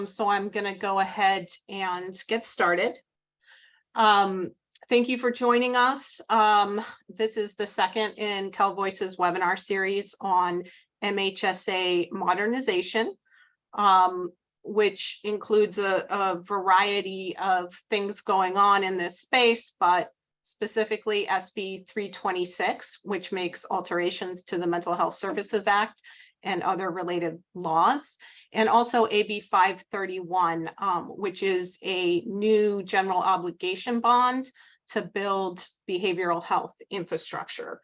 So I'm going to go ahead and get started. Thank you for joining us. This is the second in Cal Voice's webinar series on MHSA modernization, which includes a variety of things going on in this space, but specifically SB 326, which makes alterations to the Mental Health Services Act and other related laws, and also AB 531, which is a new general obligation bond to build behavioral health infrastructure.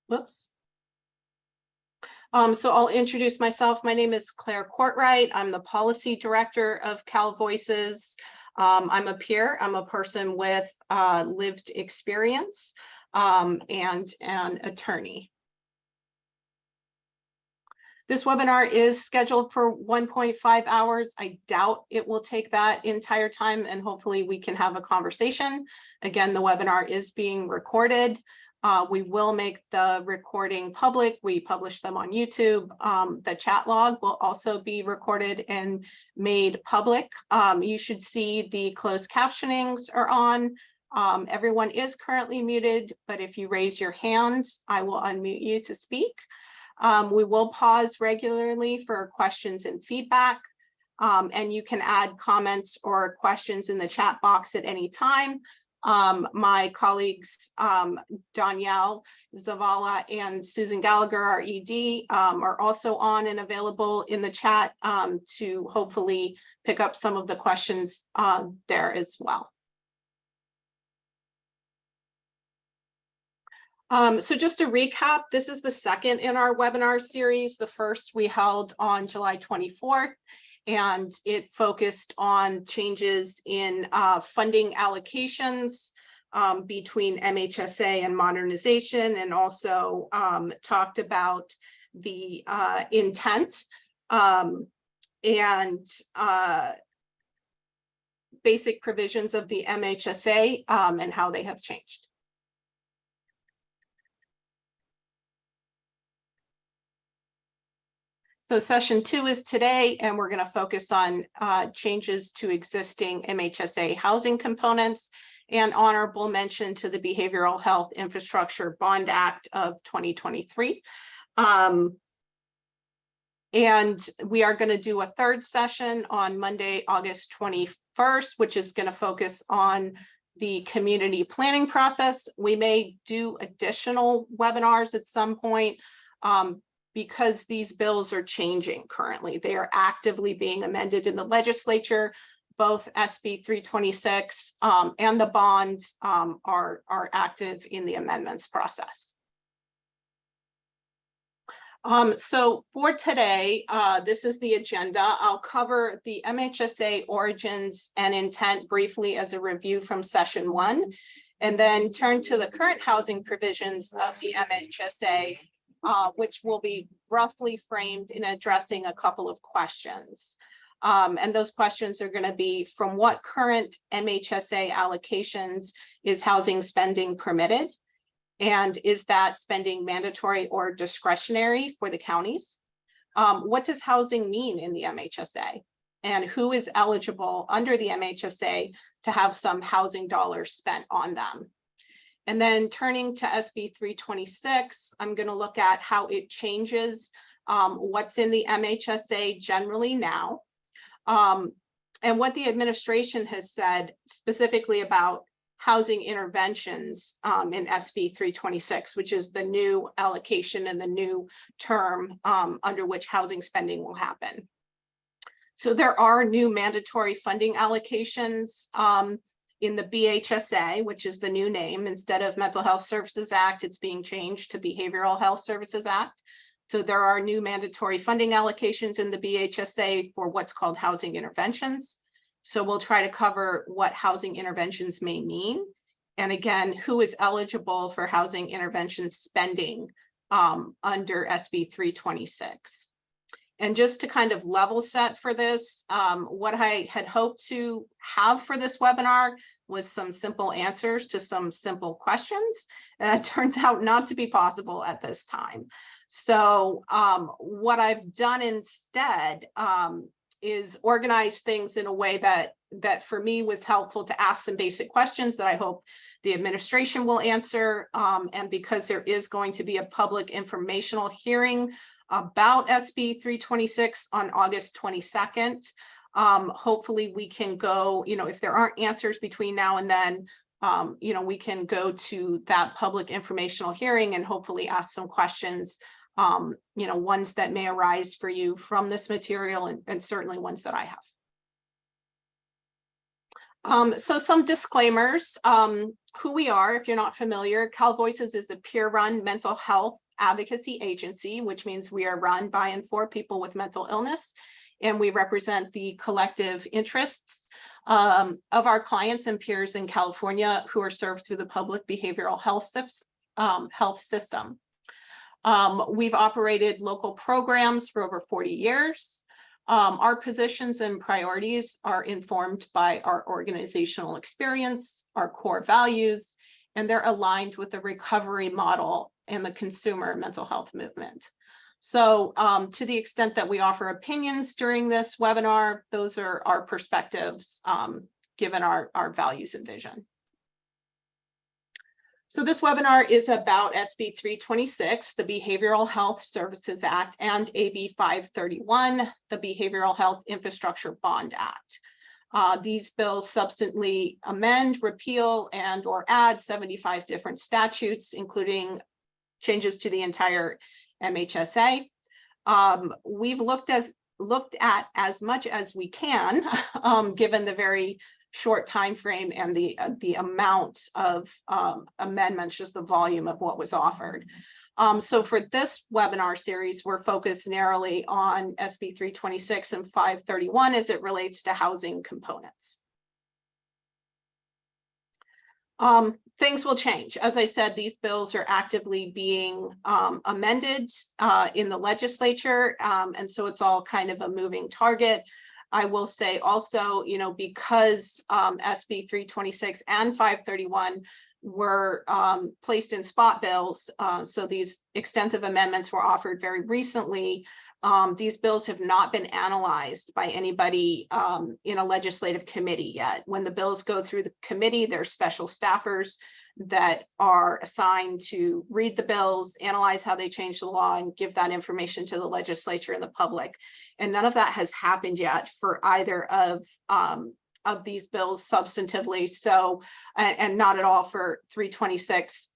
Whoops. So I'll introduce myself. My name is Claire Courtright. I'm the policy director of Cal Voices. I'm a peer. I'm a person with lived experience and an attorney. This webinar is scheduled for 1.5 hours. I doubt it will take that entire time, and hopefully we can have a conversation. Again, the webinar is being recorded. We will make the recording public. We publish them on YouTube. The chat log will also be recorded and made public. You should see the closed captionings are on. Everyone is currently muted, but if you raise your hand, I will unmute you to speak. We will pause regularly for questions and feedback, and you can add comments or questions in the chat box at any time. My colleagues, Danielle Zavala and Susan Gallagher, our ED, are also on and available in the chat to hopefully pick up some of the questions there as well. So just to recap, this is the second in our webinar series. The first we held on July 24th, and it focused on changes in funding allocations between MHSA and modernization, and also talked about the intent and basic provisions of the MHSA and how they have changed. So session 2 is today, and we're going to focus on changes to existing MHSA housing components and honorable mention to the Behavioral Health Infrastructure Bond Act of 2023. And we are going to do a third session on Monday, August 21st, which is going to focus on the community planning process. We may do additional webinars at some point. Because these bills are changing currently. They are actively being amended in the legislature. Both SB 326 and the bonds are active in the amendments process. So for today, this is the agenda. I'll cover the MHSA origins and intent briefly as a review from session 1, and then turn to the current housing provisions of the MHSA, which will be roughly framed in addressing a couple of questions. And those questions are going to be, from what current MHSA allocations is housing spending permitted? And is that spending mandatory or discretionary for the counties? What does housing mean in the MHSA? And who is eligible under the MHSA to have some housing dollars spent on them? And then turning to SB 326, I'm going to look at how it changes what's in the MHSA generally now, and what the administration has said specifically about housing interventions in SB 326, which is the new allocation and the new term under which housing spending will happen. So there are new mandatory funding allocations in the BHSA, which is the new name. Instead of Mental Health Services Act, it's being changed to Behavioral Health Services Act. So there are new mandatory funding allocations in the BHSA for what's called housing interventions. So we'll try to cover what housing interventions may mean. And again, who is eligible for housing intervention spending under SB 326. And just to kind of level set for this, what I had hoped to have for this webinar was some simple answers to some simple questions. Turns out not to be possible at this time. So what I've done instead is organize things in a way that for me was helpful to ask some basic questions that I hope the administration will answer. And because there is going to be a public informational hearing about SB 326 on August 22nd, hopefully we can go, if there aren't answers between now and then, we can go to that public informational hearing and hopefully ask some questions, ones that may arise for you from this material, and certainly ones that I have. So some disclaimers, who we are, if you're not familiar. Cal Voices is a peer-run mental health advocacy agency, which means we are run by and for people with mental illness, and we represent the collective interests of our clients and peers in California who are served through the public behavioral health system. We've operated local programs for over 40 years. Our positions and priorities are informed by our organizational experience, our core values, and they're aligned with the recovery model and the consumer mental health movement. So to the extent that we offer opinions during this webinar, those are our perspectives given our values and vision. So this webinar is about SB 326, the Behavioral Health Services Act, and AB 531, the Behavioral Health Infrastructure Bond Act. These bills substantially amend, repeal, and or add 75 different statutes, including changes to the entire MHSA. We've looked at as much as we can, given the very short time frame and the amount of amendments, just the volume of what was offered. So for this webinar series, we're focused narrowly on SB 326 and 531 as it relates to housing components. Things will change. As I said, these bills are actively being amended in the legislature, and so it's all kind of a moving target. I will say also, because SB 326 and 531 were placed in spot bills, so these extensive amendments were offered very recently. These bills have not been analyzed by anybody in a legislative committee yet. When the bills go through the committee, there's special staffers that are assigned to read the bills, analyze how they change the law, and give that information to the legislature and the public. And none of that has happened yet for either of these bills substantively, so, and not at all for 326.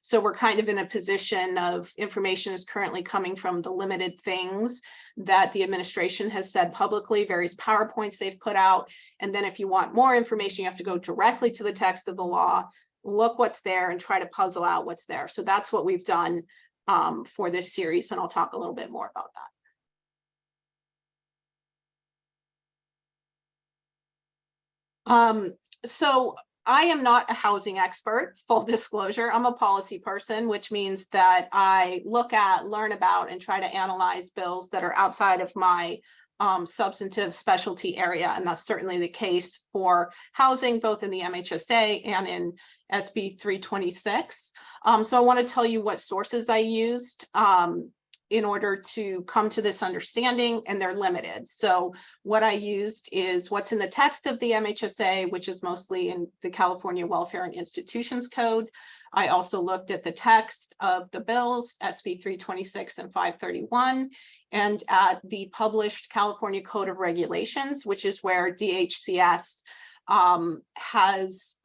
So we're kind of in a position of information is currently coming from the limited things that the administration has said publicly, various PowerPoints they've put out. And then if you want more information, you have to go directly to the text of the law, look what's there, and try to puzzle out what's there. So that's what we've done for this series, and I'll talk a little bit more about that. So I am not a housing expert, full disclosure. I'm a policy person, which means that I look at, learn about, and try to analyze bills that are outside of my substantive specialty area. And that's certainly the case for housing, both in the MHSA and in SB 326. So I want to tell you what sources I used in order to come to this understanding, and they're limited. So what I used is what's in the text of the MHSA, which is mostly in the California Welfare and Institutions Code. I also looked at the text of the bills, SB 326 and 531, and at the published California Code of Regulations, which is where DHCS has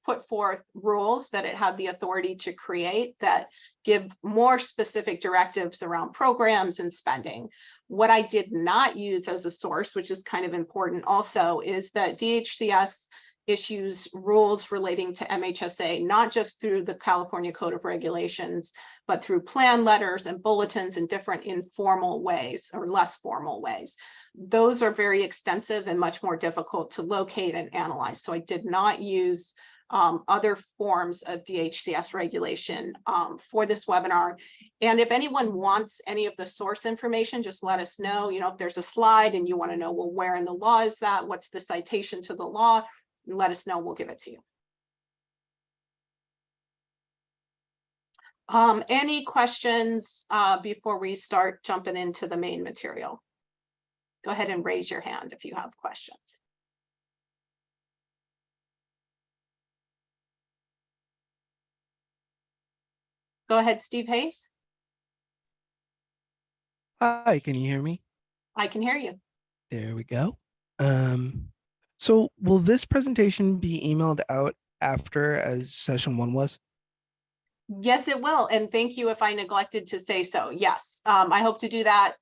put forth rules that it had the authority to create that give more specific directives around programs and spending. What I did not use as a source, which is kind of important also, is that DHCS issues rules relating to MHSA, not just through the California Code of Regulations, but through plan letters and bulletins in different informal ways or less formal ways. Those are very extensive and much more difficult to locate and analyze. So I did not use other forms of DHCS regulation for this webinar. And if anyone wants any of the source information, just let us know. If there's a slide and you want to know, well, where in the law is that? What's the citation to the law? Let us know, we'll give it to you. Any questions before we start jumping into the main material? Go ahead and raise your hand if you have questions. Go ahead, Steve Hayes. Hi, can you hear me? I can hear you. There we go. So will this presentation be emailed out after as session 1 was? Yes, it will. And thank you if I neglected to say so. Yes, I hope to do that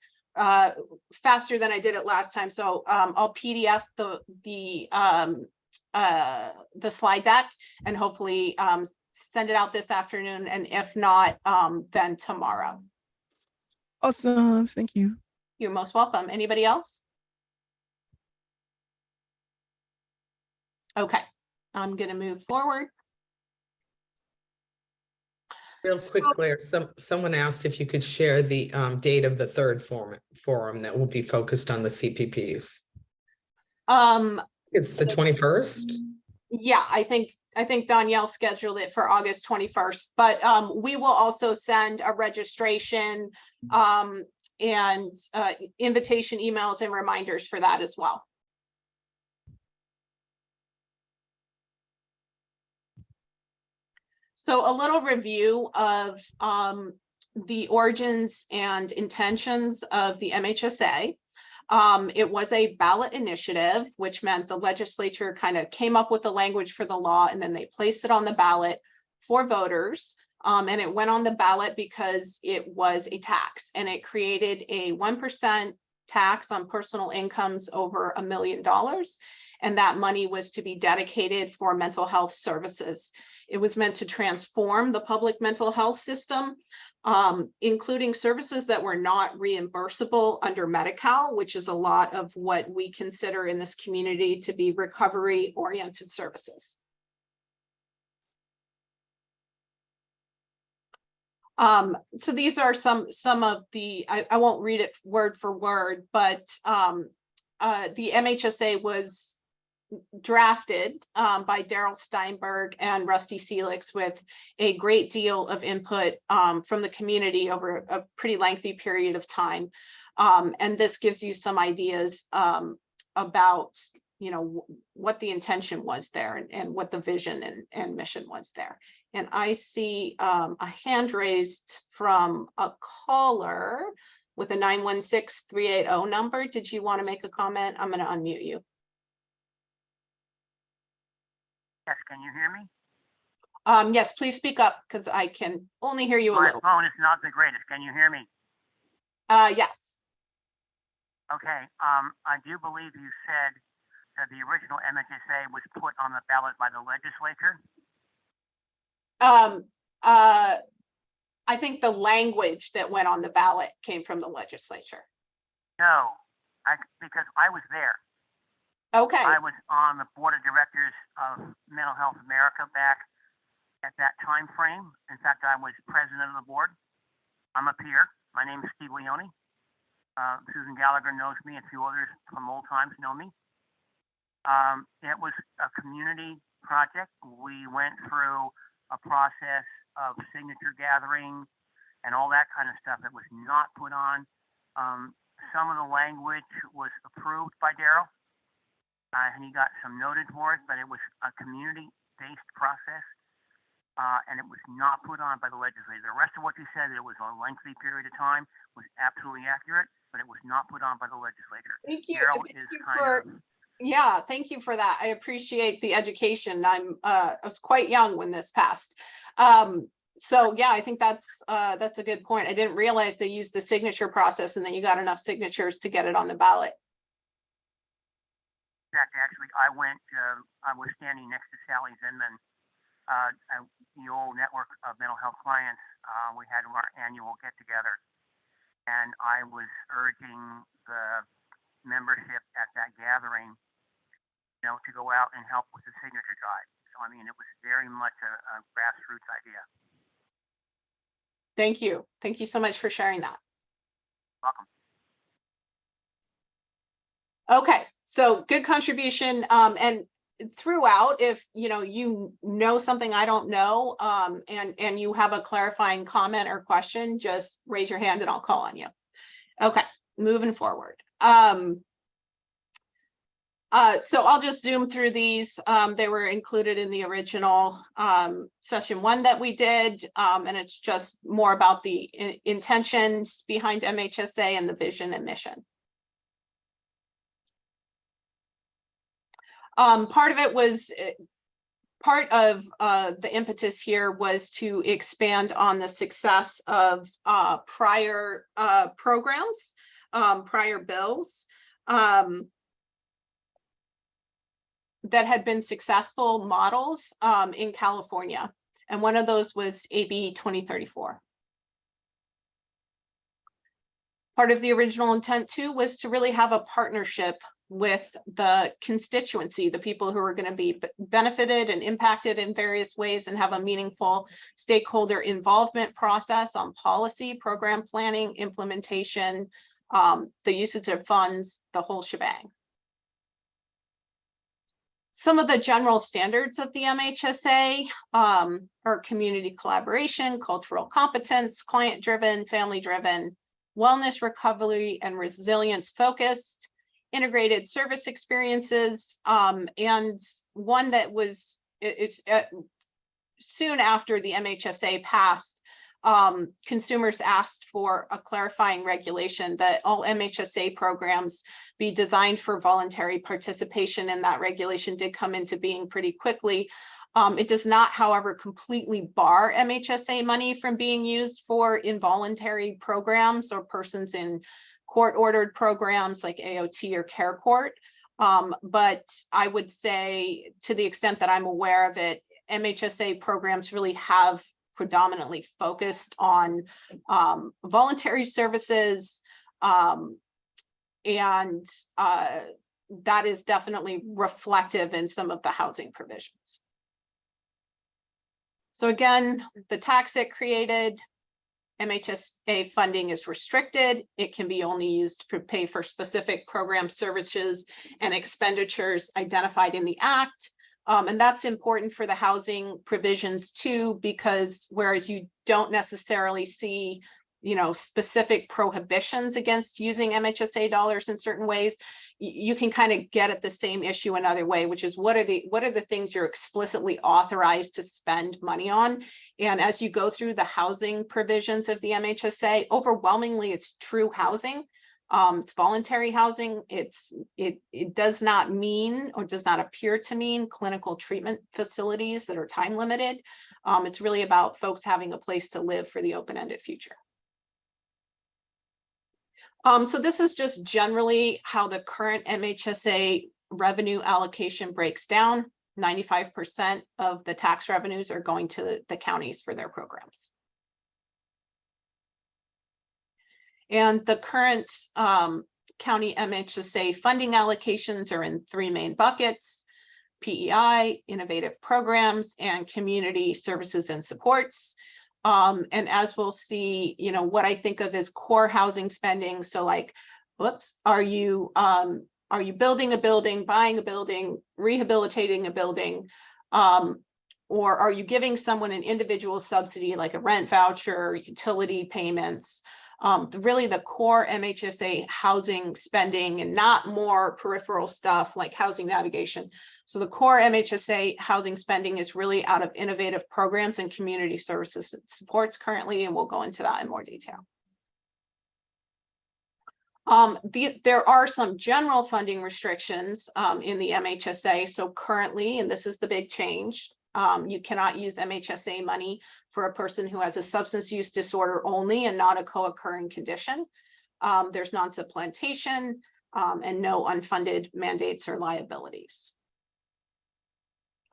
faster than I did it last time. So I'll PDF the slide deck and hopefully send it out this afternoon. And if not, then tomorrow. Awesome. Thank you. You're most welcome. Anybody else? Okay, I'm going to move forward. Real quick, Claire, someone asked if you could share the date of the third forum that will be focused on the CPPs. It's the 21st. Yeah, I think Danielle scheduled it for August 21st, but we will also send a registration and invitation emails and reminders for that as well. So a little review of the origins and intentions of the MHSA. It was a ballot initiative, which meant the legislature kind of came up with the language for the law and then they placed it on the ballot for voters. And it went on the ballot because it was a tax and it created a 1% tax on personal incomes over $1 million. And that money was to be dedicated for mental health services. It was meant to transform the public mental health system, including services that were not reimbursable under Medi-Cal, which is a lot of what we consider in this community to be recovery-oriented services. So these are some of the, I won't read it word for word, but the MHSA was drafted by Daryl Steinberg and Rusty Seelix with a great deal of input from the community over a pretty lengthy period of time. And this gives you some ideas about, you know, what the intention was there and what the vision and mission was there. And I see a hand raised from a caller with a 916-380 number. Did you want to make a comment? I'm going to unmute you. Yes, can you hear me? Yes, please speak up because I can only hear you a My little. phone is not the greatest. Can you hear me? Yes. Okay. I do believe you said that the original MHSA was put on the ballot by the legislature. I think the language that went on the ballot came from the legislature. No, because I was there. Okay. I was on the board of directors of Mental Health America back at that time frame. In fact, I was president of the board. I'm a peer. My name is Steve Leone. Susan Gallagher knows me. A few others from old times know me. It was a community project. We went through a process of signature gathering and all that kind of stuff that was not put on. Some of the language was approved by Daryl. And he got some noted for it, but it was a community-based process, and it was not put on by the legislature. The rest of what you said, it was a lengthy period of time, was absolutely accurate, but it was not put on by the legislature. Thank you. Thank you for that. I appreciate the education. I was quite young when this passed. So yeah, I think that's a good point. I didn't realize they used the signature process and then you got enough signatures to get it on the ballot. Actually, I was standing next to Sally Zinman at the old network of mental health clients. We had our annual get together, and I was urging the membership at that gathering, you know, to go out and help with the signature drive. So, I mean, it was very much a grassroots idea. Thank you. Thank you so much for sharing that. Welcome. Okay, so good contribution. And throughout, if you know something I don't know, and you have a clarifying comment or question, just raise your hand and I'll call on you. Okay, moving forward. So I'll just zoom through these. They were included in the original session 1 that we did, and it's just more about the intentions behind MHSA and the vision and mission. Part of it was part of the impetus here was to expand on the success of prior programs, prior bills that had been successful models in California. And one of those was AB 2034. Part of the original intent too was to really have a partnership with the constituency, the people who are going to be benefited and impacted in various ways, and have a meaningful stakeholder involvement process on policy, program planning, implementation, the usage of funds, the whole shebang. Some of the general standards of the MHSA are community collaboration, cultural competence, client-driven, family-driven, wellness, recovery, and resilience focused, integrated service experiences, and one that was soon after the MHSA passed, consumers asked for a clarifying regulation that all MHSA programs be designed for voluntary participation, and that regulation did come into being pretty quickly. It does not, however, completely bar MHSA money from being used for involuntary programs or persons in court-ordered programs like AOT or Care Court. But I would say, to the extent that I'm aware of it, MHSA programs really have predominantly focused on voluntary services, and that is definitely reflective in some of the housing provisions. So again, the tax it created, MHSA funding is restricted. It can be only used to pay for specific program services and expenditures identified in the Act. And that's important for the housing provisions too, because whereas you don't necessarily see, specific prohibitions against using MHSA dollars in certain ways, you can kind of get at the same issue another way, which is what are the things you're explicitly authorized to spend money on. And as you go through the housing provisions of the MHSA, overwhelmingly it's true housing. It's voluntary housing. It does not mean, or does not appear to mean, clinical treatment facilities that are time limited. It's really about folks having a place to live for the open-ended future. So this is just generally how the current MHSA revenue allocation breaks down. 95% of the tax revenues are going to the counties for their programs. And the current county MHSA funding allocations are in 3 main buckets: PEI, innovative programs, and community services and supports. And as we'll see, what I think of as core housing spending. So like, are you building a building, buying a building, rehabilitating a building, or are you giving someone an individual subsidy like a rent voucher, utility payments? Really the core MHSA housing spending, and not more peripheral stuff like housing navigation. So the core MHSA housing spending is really out of innovative programs and community services and supports currently, and we'll go into that in more detail. There are some general funding restrictions in the MHSA. So currently, and this is the big change, you cannot use MHSA money for a person who has a substance use disorder only and not a co-occurring condition. There's non-supplantation and no unfunded mandates or liabilities.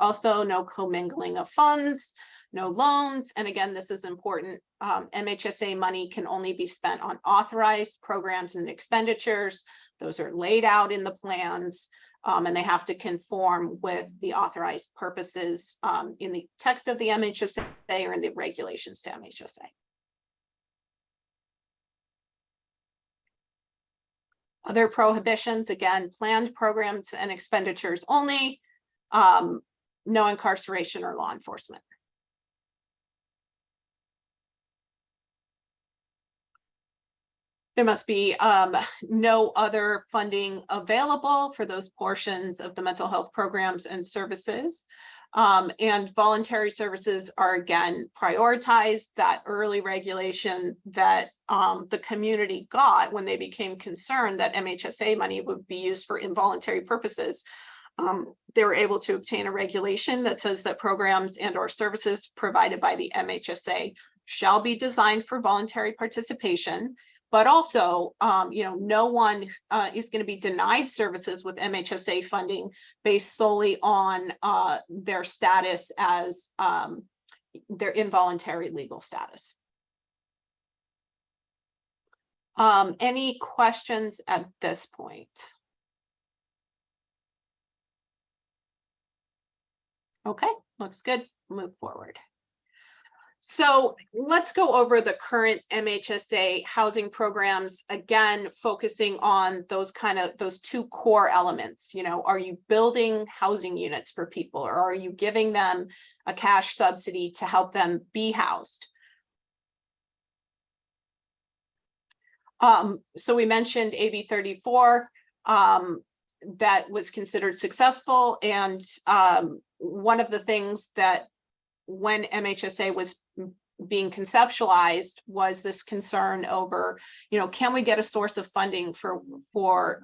Also, no commingling of funds, no loans. And again, this is important. MHSA money can only be spent on authorized programs and expenditures. Those are laid out in the plans. And they have to conform with the authorized purposes in the text of the MHSA or in the regulations to MHSA. Other prohibitions, again, planned programs and expenditures only, no incarceration or law enforcement. There must be no other funding available for those portions of the mental health programs and services. And voluntary services are again prioritized. That early regulation that the community got when they became concerned that MHSA money would be used for involuntary purposes. They were able to obtain a regulation that says that programs and/or services provided by the MHSA shall be designed for voluntary participation. But also, no one is going to be denied services with MHSA funding based solely on their status as their involuntary legal status. Any questions at this point? Okay, looks good. Move forward. So let's go over the current MHSA housing programs, again, focusing on those two core elements. Are you building housing units for people, or are you giving them a cash subsidy to help them be housed? So we mentioned AB 34, that was considered successful. And one of the things that when MHSA was being conceptualized was this concern over, can we get a source of funding for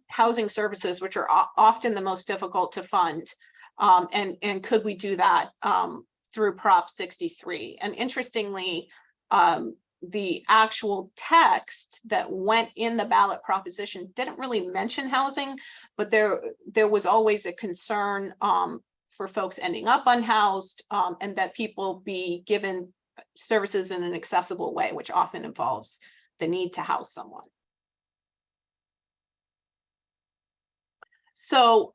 housing services, which are often the most difficult to fund, and could we do that through Prop 63? And interestingly, the actual text that went in the ballot proposition didn't really mention housing, but there was always a concern for folks ending up unhoused, and that people be given services in an accessible way, which often involves the need to house someone. So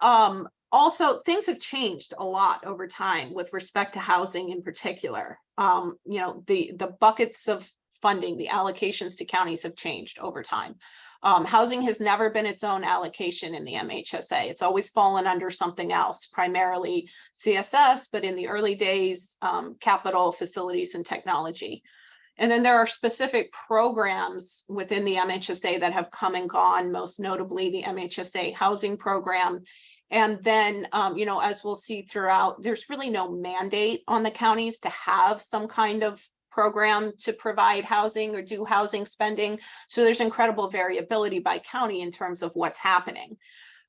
also, things have changed a lot over time with respect to housing in particular. The buckets of funding, the allocations to counties have changed over time. Housing has never been its own allocation in the MHSA. It's always fallen under something else, primarily CSS, but in the early days, capital, facilities, and technology. And then there are specific programs within the MHSA that have come and gone, most notably the MHSA housing program. And then, as we'll see throughout, there's really no mandate on the counties to have some kind of program to provide housing or do housing spending. So there's incredible variability by county in terms of what's happening.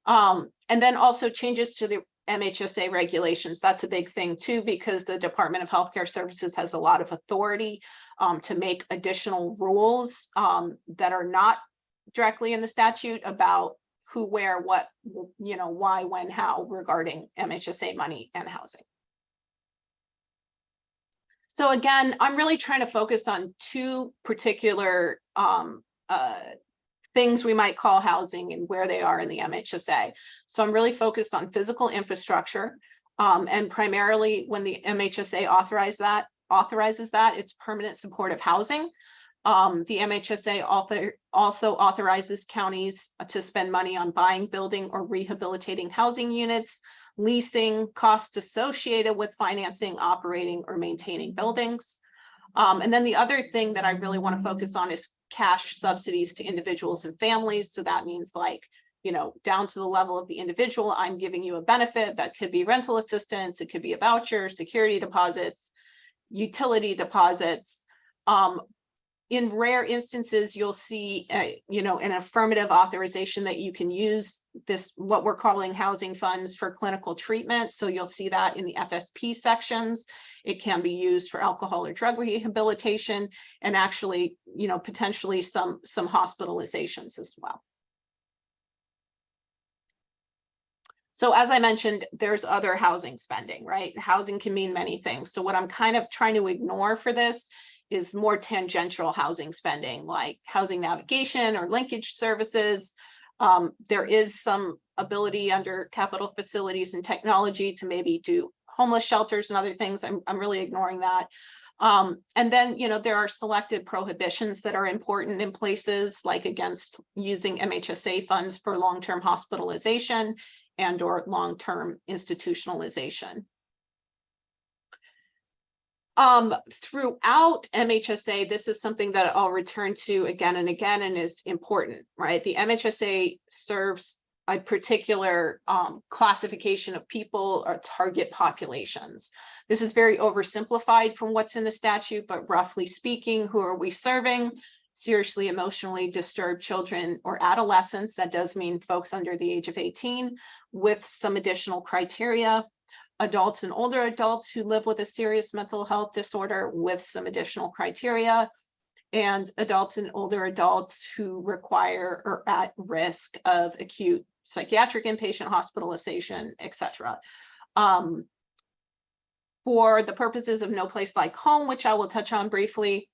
And then also changes to the MHSA regulations. That's a big thing too, because the Department of Healthcare Services has a lot of authority to make additional rules that are not directly in the statute about who, where, what, why, when, how regarding MHSA money and housing. So again, I'm really trying to focus on two particular things we might call housing and where they are in the MHSA. So I'm really focused on physical infrastructure, and primarily when the MHSA authorizes that, it's permanent supportive housing. The MHSA also authorizes counties to spend money on buying, building, or rehabilitating housing units, leasing, costs associated with financing, operating, or maintaining buildings. And then the other thing that I really want to focus on is cash subsidies to individuals and families. So that means down to the level of the individual, I'm giving you a benefit. That could be rental assistance, it could be a voucher, security deposits, utility deposits. In rare instances, you'll see, an affirmative authorization that you can use this, what we're calling housing funds for clinical treatment. So you'll see that in the FSP sections. It can be used for alcohol or drug rehabilitation, and actually, potentially some hospitalizations as well. So as I mentioned, there's other housing spending, right? Housing can mean many things. So what I'm kind of trying to ignore for this is more tangential housing spending, like housing navigation or linkage services. There is some ability under capital, facilities, and technology to maybe do homeless shelters and other things. I'm really ignoring that. And then, there are selected prohibitions that are important in places, like against using MHSA funds for long-term hospitalization and/or long-term institutionalization. Throughout MHSA, this is something that I'll return to again and again and is important, right? The MHSA serves a particular classification of people or target populations. This is very oversimplified from what's in the statute, but roughly speaking, who are we serving? Seriously emotionally disturbed children or adolescents. That does mean folks under the age of 18 with some additional criteria. Adults and older adults who live with a serious mental health disorder with some additional criteria, and adults and older adults who require or at risk of acute psychiatric inpatient hospitalization, etc. For the purposes of No Place Like Home, which I will touch on briefly,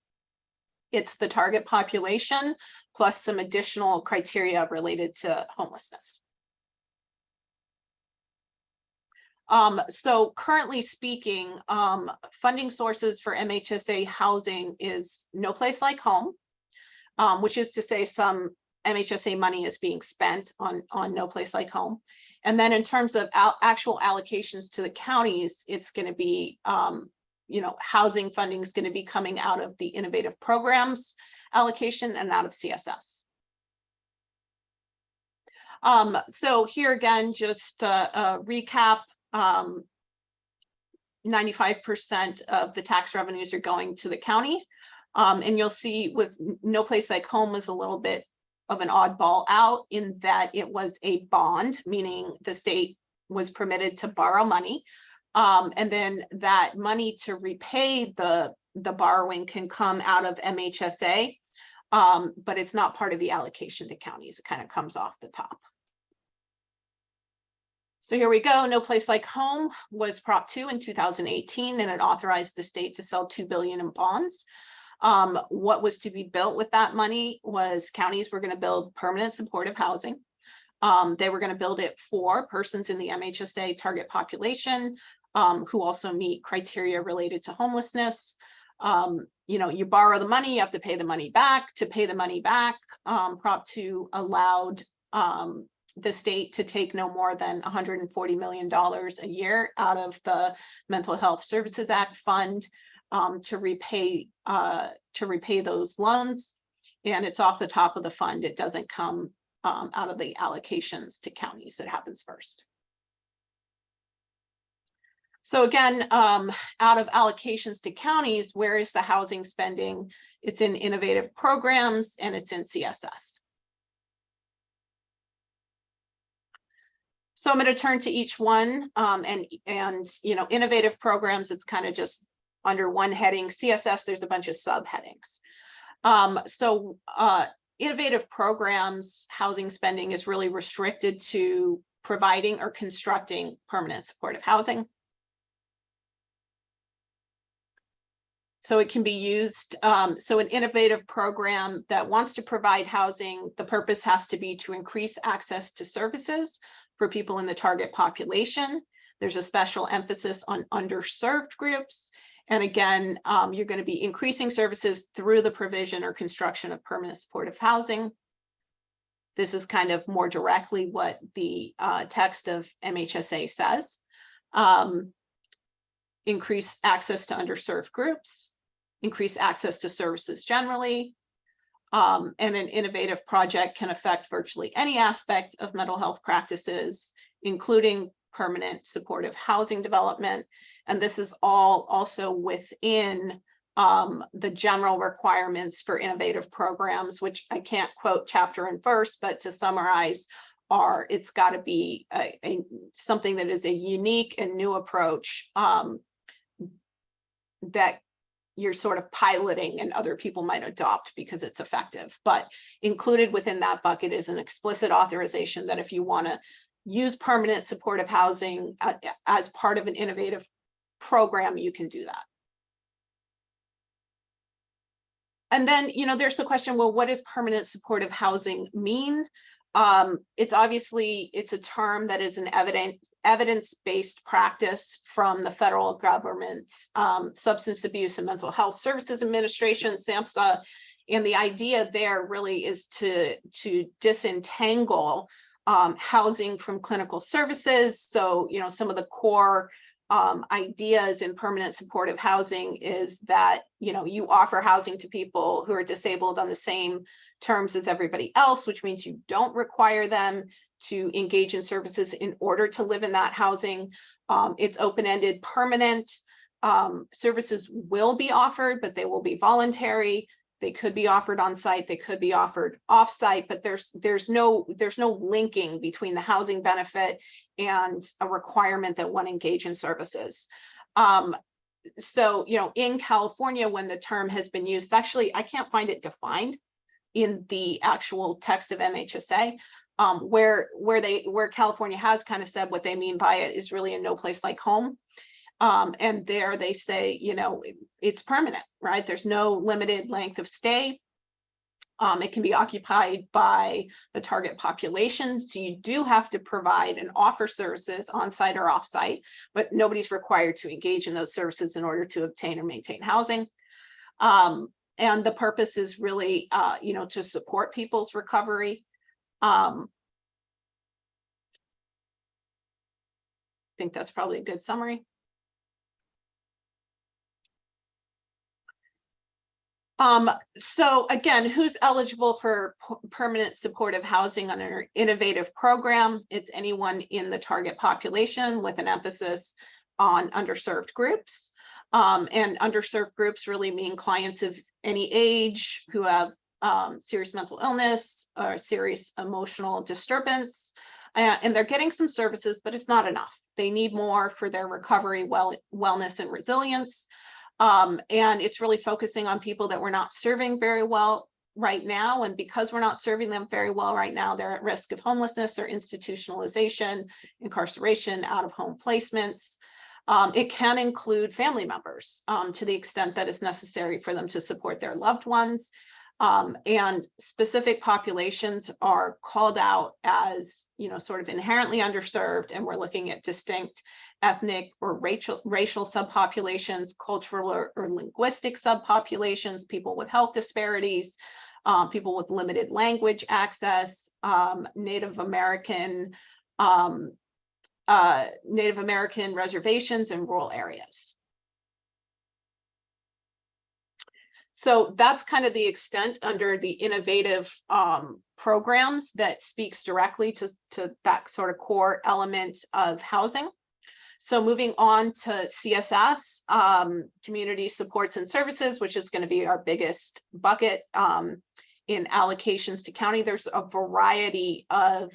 it's the target population plus some additional criteria related to homelessness. So currently speaking, funding sources for MHSA housing is No Place Like Home, which is to say some MHSA money is being spent on No Place Like Home. And then in terms of actual allocations to the counties, it's going to be, housing funding is going to be coming out of the innovative programs allocation and out of CSS. So here again, just a recap. 95% of the tax revenues are going to the county. And you'll see with No Place Like Home is a little bit of an oddball out in that it was a bond, meaning the state was permitted to borrow money. And then that money to repay the borrowing can come out of MHSA, but it's not part of the allocation to counties. It kind of comes off the top. So here we go. No Place Like Home was Prop 2 in 2018, and it authorized the state to sell $2 billion in bonds. What was to be built with that money was counties were going to build permanent supportive housing. They were going to build it for persons in the MHSA target population who also meet criteria related to homelessness. You borrow the money, you have to pay the money back. To pay the money back, Prop 2 allowed the state to take no more than $140 million a year out of the Mental Health Services Act fund to repay those loans. And it's off the top of the fund. It doesn't come out of the allocations to counties. It happens first. So again, out of allocations to counties, where is the housing spending? It's in innovative programs and it's in CSS. So I'm going to turn to each one and innovative programs, it's kind of just under one heading. CSS, there's a bunch of subheadings. Innovative programs, housing spending is really restricted to providing or constructing permanent supportive housing. So it can be used, so an innovative program that wants to provide housing, the purpose has to be to increase access to services for people in the target population. There's a special emphasis on underserved groups. And again, you're going to be increasing services through the provision or construction of permanent supportive housing. This is kind of more directly what the text of MHSA says. Increase access to underserved groups, increase access to services generally, and an innovative project can affect virtually any aspect of mental health practices, including permanent supportive housing development. And this is all also within the general requirements for innovative programs, which I can't quote chapter and verse, but to summarize, it's got to be something that is a unique and new approach that you're sort of piloting and other people might adopt because it's effective. But included within that bucket is an explicit authorization that if you want to use permanent supportive housing as part of an innovative program, you can do that. And then, there's the question, well, what does permanent supportive housing mean? It's a term that is an evidence-based practice from the federal government's Substance Abuse and Mental Health Services Administration, SAMHSA. And the idea there really is to disentangle housing from clinical services. So, you know, some of the core ideas in permanent supportive housing is that, you know, you offer housing to people who are disabled on the same terms as everybody else, which means you don't require them to engage in services in order to live in that housing. It's open-ended, permanent. Services will be offered, but they will be voluntary. They could be offered on site, they could be offered off site, but there's no linking between the housing benefit and a requirement that one engage in services. So, you know, in California, when the term has been used, actually, I can't find it defined in the actual text of MHSA. Where California has kind of said what they mean by it is really in no place like home. And there they say, you know, it's permanent, right? There's no limited length of stay. It can be occupied by the target population. So you do have to provide and offer services on site or off site, but nobody's required to engage in those services in order to obtain or maintain housing. And the purpose is really, you know, to support people's recovery. I think that's probably a good summary. So again, who's eligible for permanent supportive housing under an innovative program? It's anyone in the target population with an emphasis on underserved groups. And underserved groups really mean clients of any age who have serious mental illness or serious emotional disturbance. And they're getting some services, but it's not enough. They need more for their recovery, wellness, and resilience. And it's really focusing on people that we're not serving very well right now. And because we're not serving them very well right now, they're at risk of homelessness or institutionalization, incarceration, out-of-home placements. It can include family members to the extent that it's necessary for them to support their loved ones. And specific populations are called out as, you know, sort of inherently underserved, and we're looking at distinct ethnic or racial subpopulations, cultural or linguistic subpopulations, people with health disparities, people with limited language access, Native American reservations in rural areas. So that's kind of the extent under the innovative programs that speaks directly to that sort of core element of housing. So moving on to CSS, community supports and services, which is going to be our biggest bucket in allocations to county. There's a variety of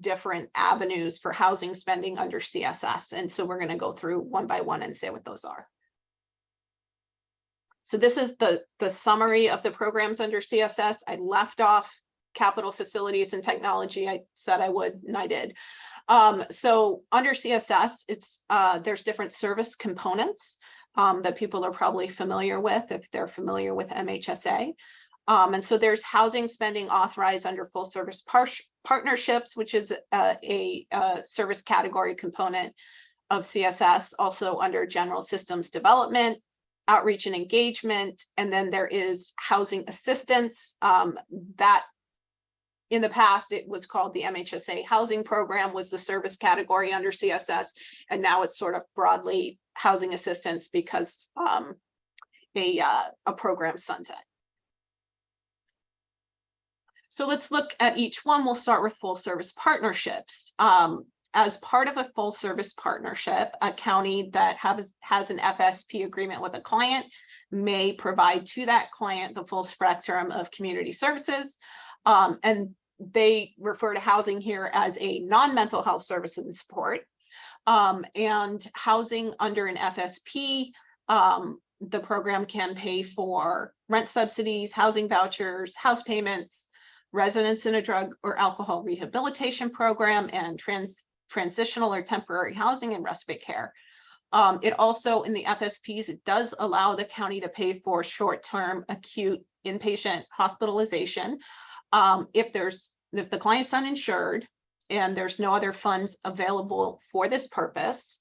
different avenues for housing spending under CSS. And so we're going to go through one by one and say what those are. So this is the summary of the programs under CSS. I left off capital, facilities, and technology. I said I would, and I did. So under CSS, there's different service components that people are probably familiar with if they're familiar with MHSA. And so there's housing spending authorized under full service partnerships, which is a service category component of CSS, also under general systems development, outreach and engagement. And then there is housing assistance that in the past, it was called the MHSA housing program, was the service category under CSS. And now it's sort of broadly housing assistance because a program sunset. So let's look at each one. We'll start with full service partnerships. As part of a full service partnership, a county that has an FSP agreement with a client may provide to that client the full spectrum of community services. And they refer to housing here as a non-mental health service and support. And housing under an FSP, the program can pay for rent subsidies, housing vouchers, house payments, residence in a drug or alcohol rehabilitation program, and transitional or temporary housing and respite care. It also, in the FSPs, it does allow the county to pay for short-term acute inpatient hospitalization. If the client's uninsured and there's no other funds available for this purpose,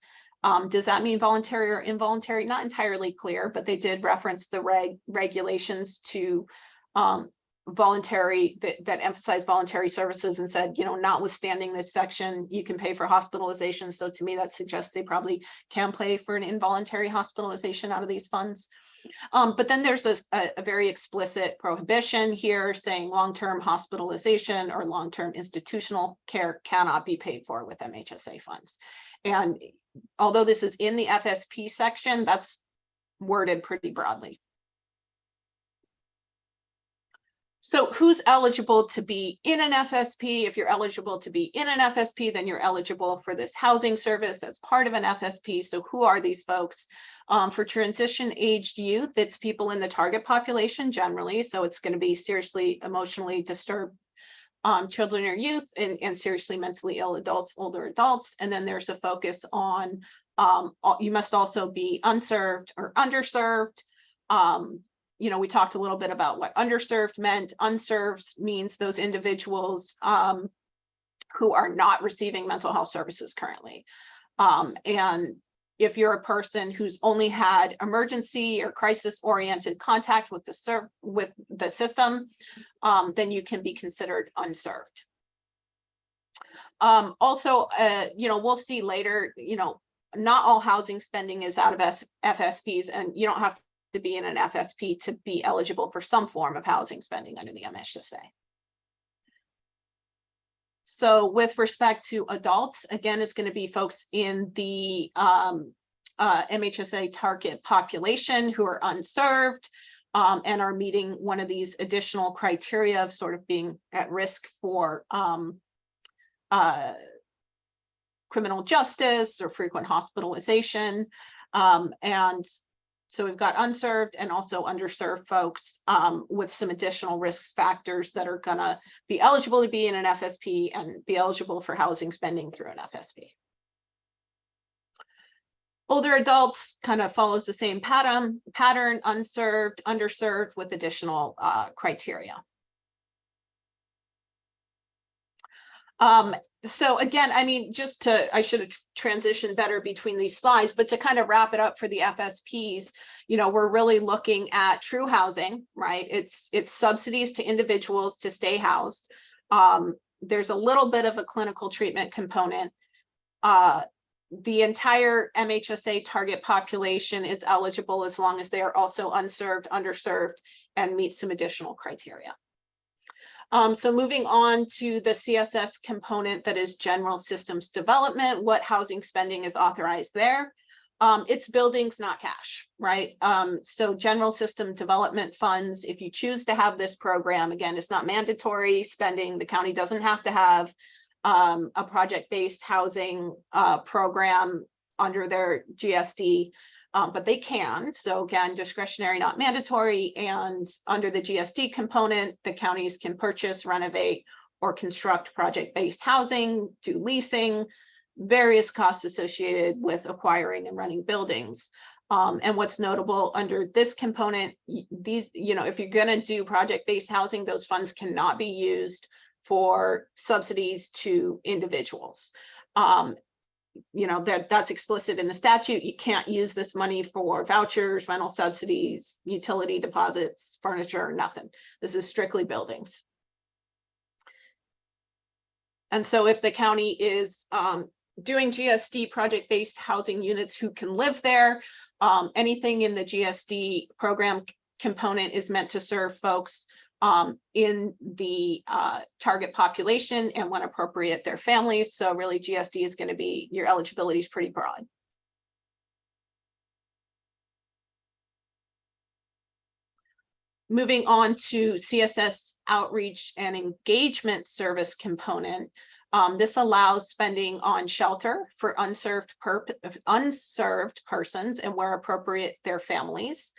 does that mean voluntary or involuntary? Not entirely clear, but they did reference the regulations to voluntary, that emphasize voluntary services and said, notwithstanding this section, you can pay for hospitalization. So to me, that suggests they probably can pay for an involuntary hospitalization out of these funds. But then there's a very explicit prohibition here saying long-term hospitalization or long-term institutional care cannot be paid for with MHSA funds. And although this is in the FSP section, that's worded pretty broadly. So who's eligible to be in an FSP? If you're eligible to be in an FSP, then you're eligible for this housing service as part of an FSP. So who are these folks? For transition aged youth, it's people in the target population generally. So it's going to be seriously emotionally disturbed children or youth and seriously mentally ill adults, older adults. And then there's a focus on you must also be unserved or underserved. We talked a little bit about what underserved meant. Unserved means those individuals who are not receiving mental health services currently. And if you're a person who's only had emergency or crisis-oriented contact with the system, then you can be considered unserved. Also, we'll see later, not all housing spending is out of FSPs, and you don't have to be in an FSP to be eligible for some form of housing spending under the MHSA. So with respect to adults, again, it's going to be folks in the MHSA target population who are unserved and are meeting one of these additional criteria of sort of being at risk for criminal justice or frequent hospitalization. And so we've got unserved and also underserved folks with some additional risk factors that are going to be eligible to be in an FSP and be eligible for housing spending through an FSP. Older adults kind of follows the same pattern, unserved, underserved with additional criteria. So again, I mean, I should have transitioned better between these slides, but to kind of wrap it up for the FSPs, we're really looking at true housing, right? It's subsidies to individuals to stay housed. There's a little bit of a clinical treatment component. The entire MHSA target population is eligible as long as they are also unserved, underserved, and meet some additional criteria. So moving on to the CSS component that is general systems development, what housing spending is authorized there? It's buildings, not cash, right? So general system development funds, if you choose to have this program, again, it's not mandatory spending. The county doesn't have to have a project-based housing program under their GSD. But they can. So again, discretionary, not mandatory. And under the GSD component, the counties can purchase, renovate, or construct project-based housing, do leasing, various costs associated with acquiring and running buildings. And what's notable under this component, these, if you're going to do project-based housing, those funds cannot be used for subsidies to individuals. That's explicit in the statute. You can't use this money for vouchers, rental subsidies, utility deposits, furniture, nothing. This is strictly buildings. And so if the county is doing GSD project-based housing units who can live there, anything in the GSD program component is meant to serve folks in the target population and when appropriate, their families. So really GSD is going to be, your eligibility is pretty broad. Moving on to CSS outreach and engagement service component. This allows spending on shelter for unserved persons and where appropriate, their families.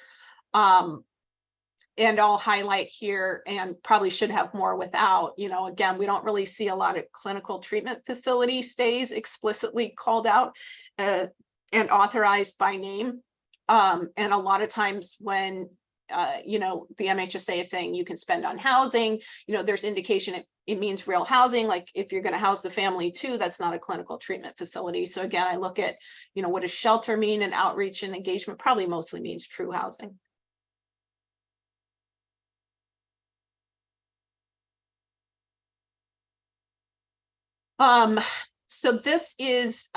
And I'll highlight here, and probably should have more without, again, we don't really see a lot of clinical treatment facility stays explicitly called out and authorized by name. And a lot of times when, the MHSA is saying you can spend on housing, there's indication it means real housing. Like if you're going to house the family too, that's not a clinical treatment facility. So again, I look at, what does shelter mean, and outreach and engagement probably mostly means true housing. So this is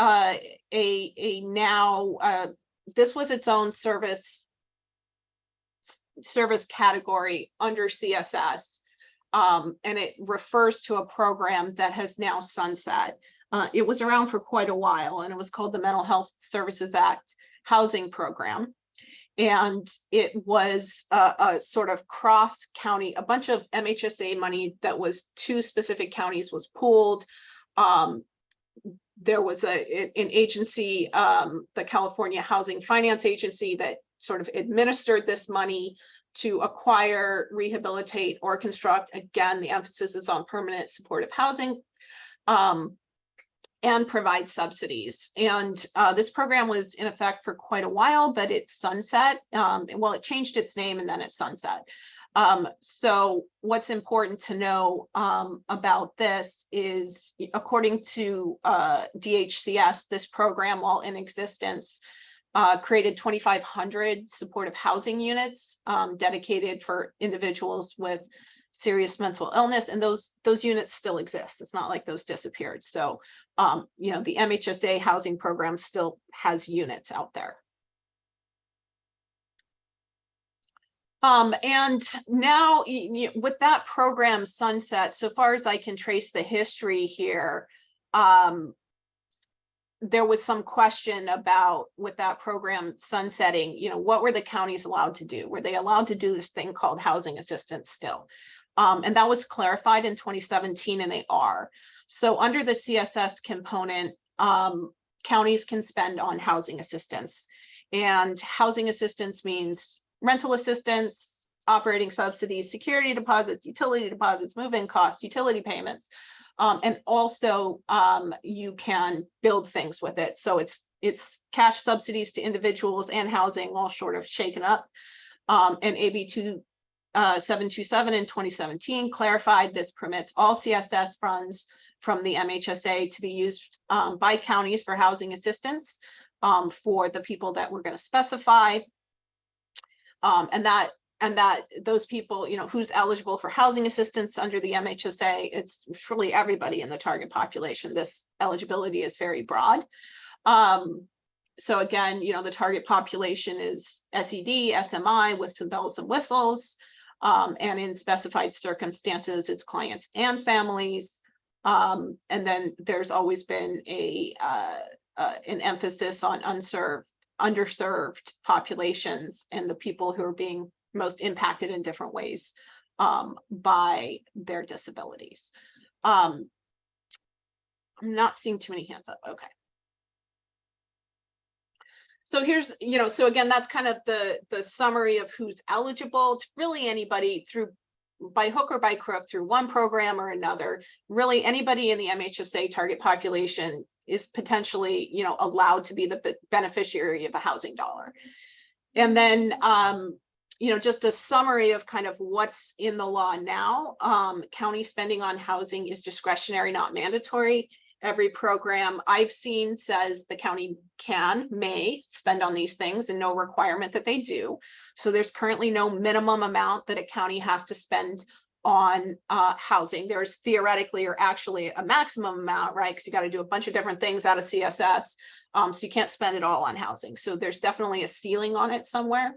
this was its own service category under CSS. And it refers to a program that has now sunset. It was around for quite a while, and it was called the Mental Health Services Act Housing Program. And it was a sort of cross-county, a bunch of MHSA money that was to specific counties was pooled. There was an agency, the California Housing Finance Agency, that sort of administered this money to acquire, rehabilitate, or construct. Again, the emphasis is on permanent supportive housing, and provide subsidies. And this program was in effect for quite a while, but it sunset. Well, it changed its name and then it sunset. So what's important to know about this is, according to DHCS, this program, while in existence, created 2,500 supportive housing units dedicated for individuals with serious mental illness, and those units still exist. It's not like those disappeared. So you know, the MHSA housing program still has units out there. And now with that program sunset, so far as I can trace the history here, there was some question about, with that program sunsetting, you know, what were the counties allowed to do? Were they allowed to do this thing called housing assistance still? And that was clarified in 2017, and they are. So under the CSS component, counties can spend on housing assistance. And housing assistance means rental assistance, operating subsidies, security deposits, utility deposits, move-in costs, utility payments. And also you can build things with it. So it's cash subsidies to individuals and housing, all sort of shaken up. And AB 727 in 2017 clarified this permits all CSS funds from the MHSA to be used by counties for housing assistance for the people that we're going to specify. And that those people, you know, who's eligible for housing assistance under the MHSA, it's truly everybody in the target population. This eligibility is very broad. So again, you know, the target population is SED, SMI with some bells and whistles, and in specified circumstances, it's clients and families. And then there's always been an emphasis on underserved populations and the people who are being most impacted in different ways by their disabilities. I'm not seeing too many hands up. Okay. So here's, you know, so again, that's kind of the summary of who's eligible. It's really anybody through, by hook or by crook, through one program or another. Really anybody in the MHSA target population is potentially, you know, allowed to be the beneficiary of a housing dollar. And then, you know, just a summary of kind of what's in the law now. County spending on housing is discretionary, not mandatory. Every program I've seen says the county may spend on these things, and no requirement that they do. So there's currently no minimum amount that a county has to spend on housing. There's theoretically or actually a maximum amount, right? Because you got to do a bunch of different things out of CSS. So you can't spend it all on housing. So there's definitely a ceiling on it somewhere.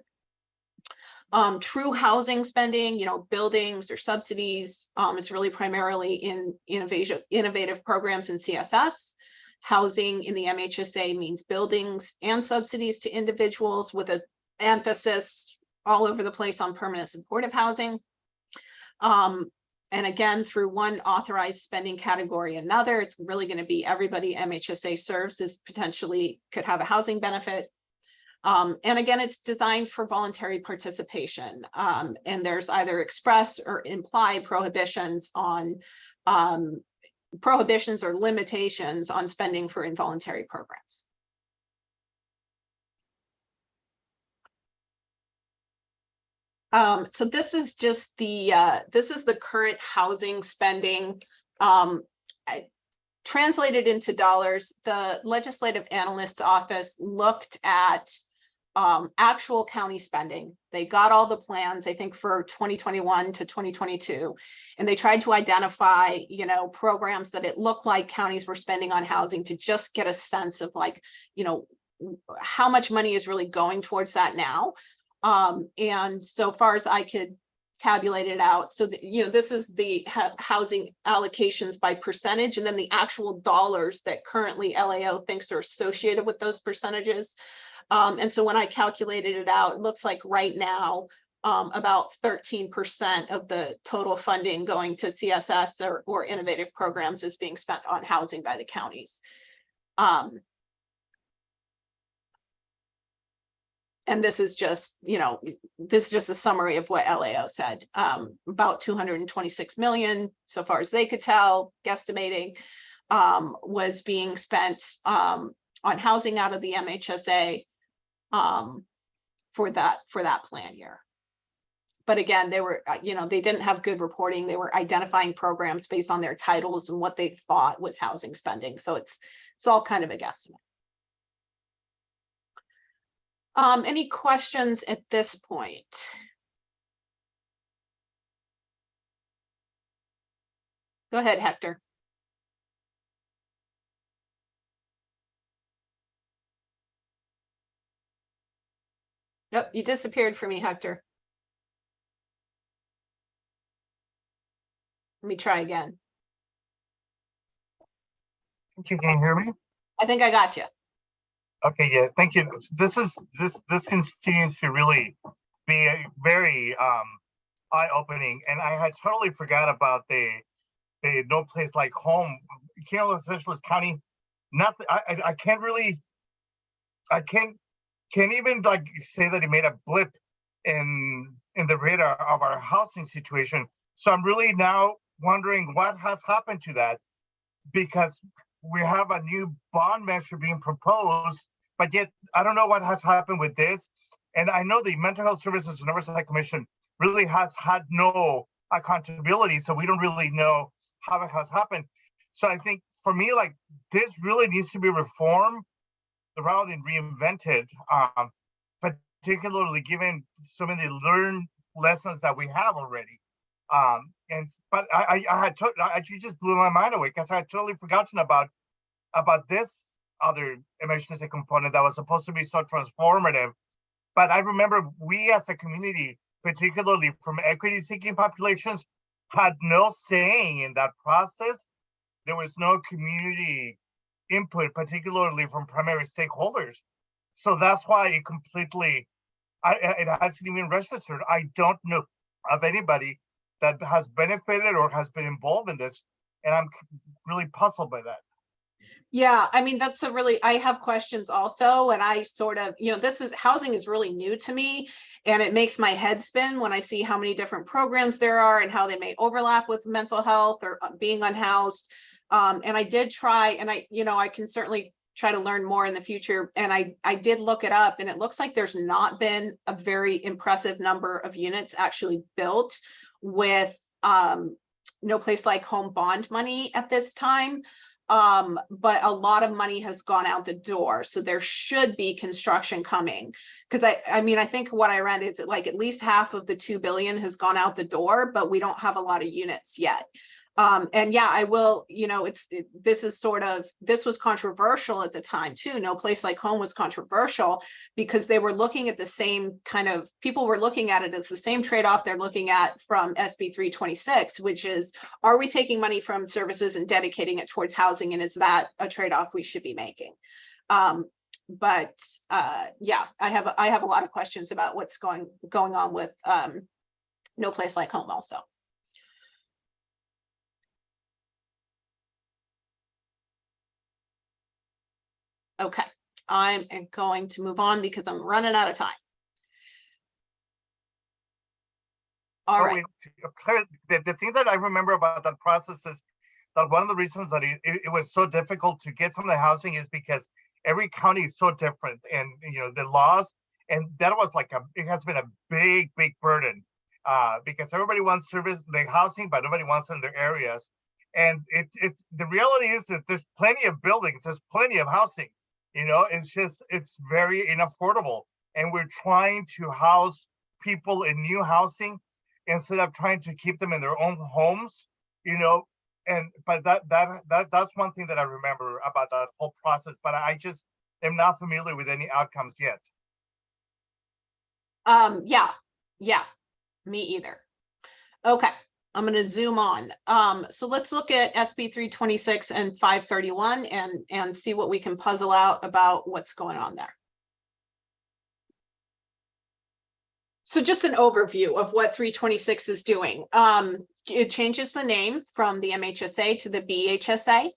True housing spending, you know, buildings or subsidies is really primarily in innovative programs in CSS. Housing in the MHSA means buildings and subsidies to individuals with an emphasis all over the place on permanent supportive housing. And again, through one authorized spending category, another, it's really going to be everybody MHSA serves is potentially could have a housing benefit. And again, it's designed for voluntary participation. And there's either express or implied prohibitions on prohibitions or limitations on spending for involuntary programs. So this is just the current housing spending. Translated into dollars, the Legislative Analyst's Office looked at actual county spending. They got all the plans, I think, for 2021 to 2022, and they tried to identify, you know, programs that it looked like counties were spending on housing to just get a sense of like, you know, how much money is really going towards that now. And so far as I could tabulate it out, so that, you know, this is the housing allocations by percentage, and then the actual dollars that currently LAO thinks are associated with those percentages. And so when I calculated it out, it looks like right now, about 13% of the total funding going to CSS or innovative programs is being spent on housing by the counties. And this is just, you know, this is just a summary of what LAO said. About 226 million, so far as they could tell, guesstimating, was being spent on housing out of the MHSA for that plan year. But again, they were, you know, they didn't have good reporting. They were identifying programs based on their titles and what they thought was housing spending. So it's all kind of a guesstimate. Any questions at this point? Go ahead, Hector. Yep, you disappeared for me, Hector. Let me try again. You can hear me? I think I got you. Okay, yeah, thank you. This continues to really be a very eye-opening, and I had totally forgot about the No Place Like Home. Los Angeles County, nothing. I can't really, can't even like say that it made a blip in the radar of our housing situation. So I'm really now wondering what has happened to that, because we have a new bond measure being proposed, but yet I don't know what has happened with this. And I know the Mental Health Services and Oversight Commission really has had no accountability, so we don't really know how it has happened. So I think for me, like, this really needs to be reformed rather than reinvented, particularly given some of the learned lessons that we have already. But I actually just blew my mind away, because I had totally forgotten about this other emergency component that was supposed to be so transformative. But I remember we as a community, particularly from equity seeking populations, had no saying in that process. There was no community input, particularly from primary stakeholders. So that's why it completely, it hasn't even registered. I don't know of anybody that has benefited or has been involved in this, and I'm really puzzled by that. Yeah, I mean, that's a really, I have questions also, and I sort of, you know, housing is really new to me, and it makes my head spin when I see how many different programs there are and how they may overlap with mental health or being unhoused. And I did try, and I can certainly try to learn more in the future. And I did look it up, and it looks like there's not been a very impressive number of units actually built with No Place Like Home bond money at this time. But a lot of money has gone out the door, so there should be construction coming, because I mean, I think what I read is that like at least half of the 2 billion has gone out the door, but we don't have a lot of units yet. And yeah, I will, you know, this was controversial at the time too. No Place Like Home was controversial because they were looking at the same kind of, people were looking at it as the same trade-off they're looking at from SB 326, which is, are we taking money from services and dedicating it towards housing? And is that a trade-off we should be making? But yeah, I have a lot of questions about what's going on with No Place Like Home also. Okay, I'm going to move on because I'm running out of time. All right. The thing that I remember about that process is that one of the reasons that it was so difficult to get some of the housing is because every county is so different, and you know, the laws, and that was like it has been a big burden because everybody wants service, like housing, but nobody wants it in their areas. And it's the reality is that there's plenty of buildings, there's plenty of housing. You know, it's very inaffordable. and we're trying to house people in new housing instead of trying to keep them in their own homes, but that's one thing that I remember about that whole process, but I just am not familiar with any outcomes yet. Yeah, me either. Okay, I'm going to zoom on. So let's look at SB 326 and 531 and see what we can puzzle out about what's going on there. So just an overview of what 326 is doing. It changes the name from the MHSA to the BHSA.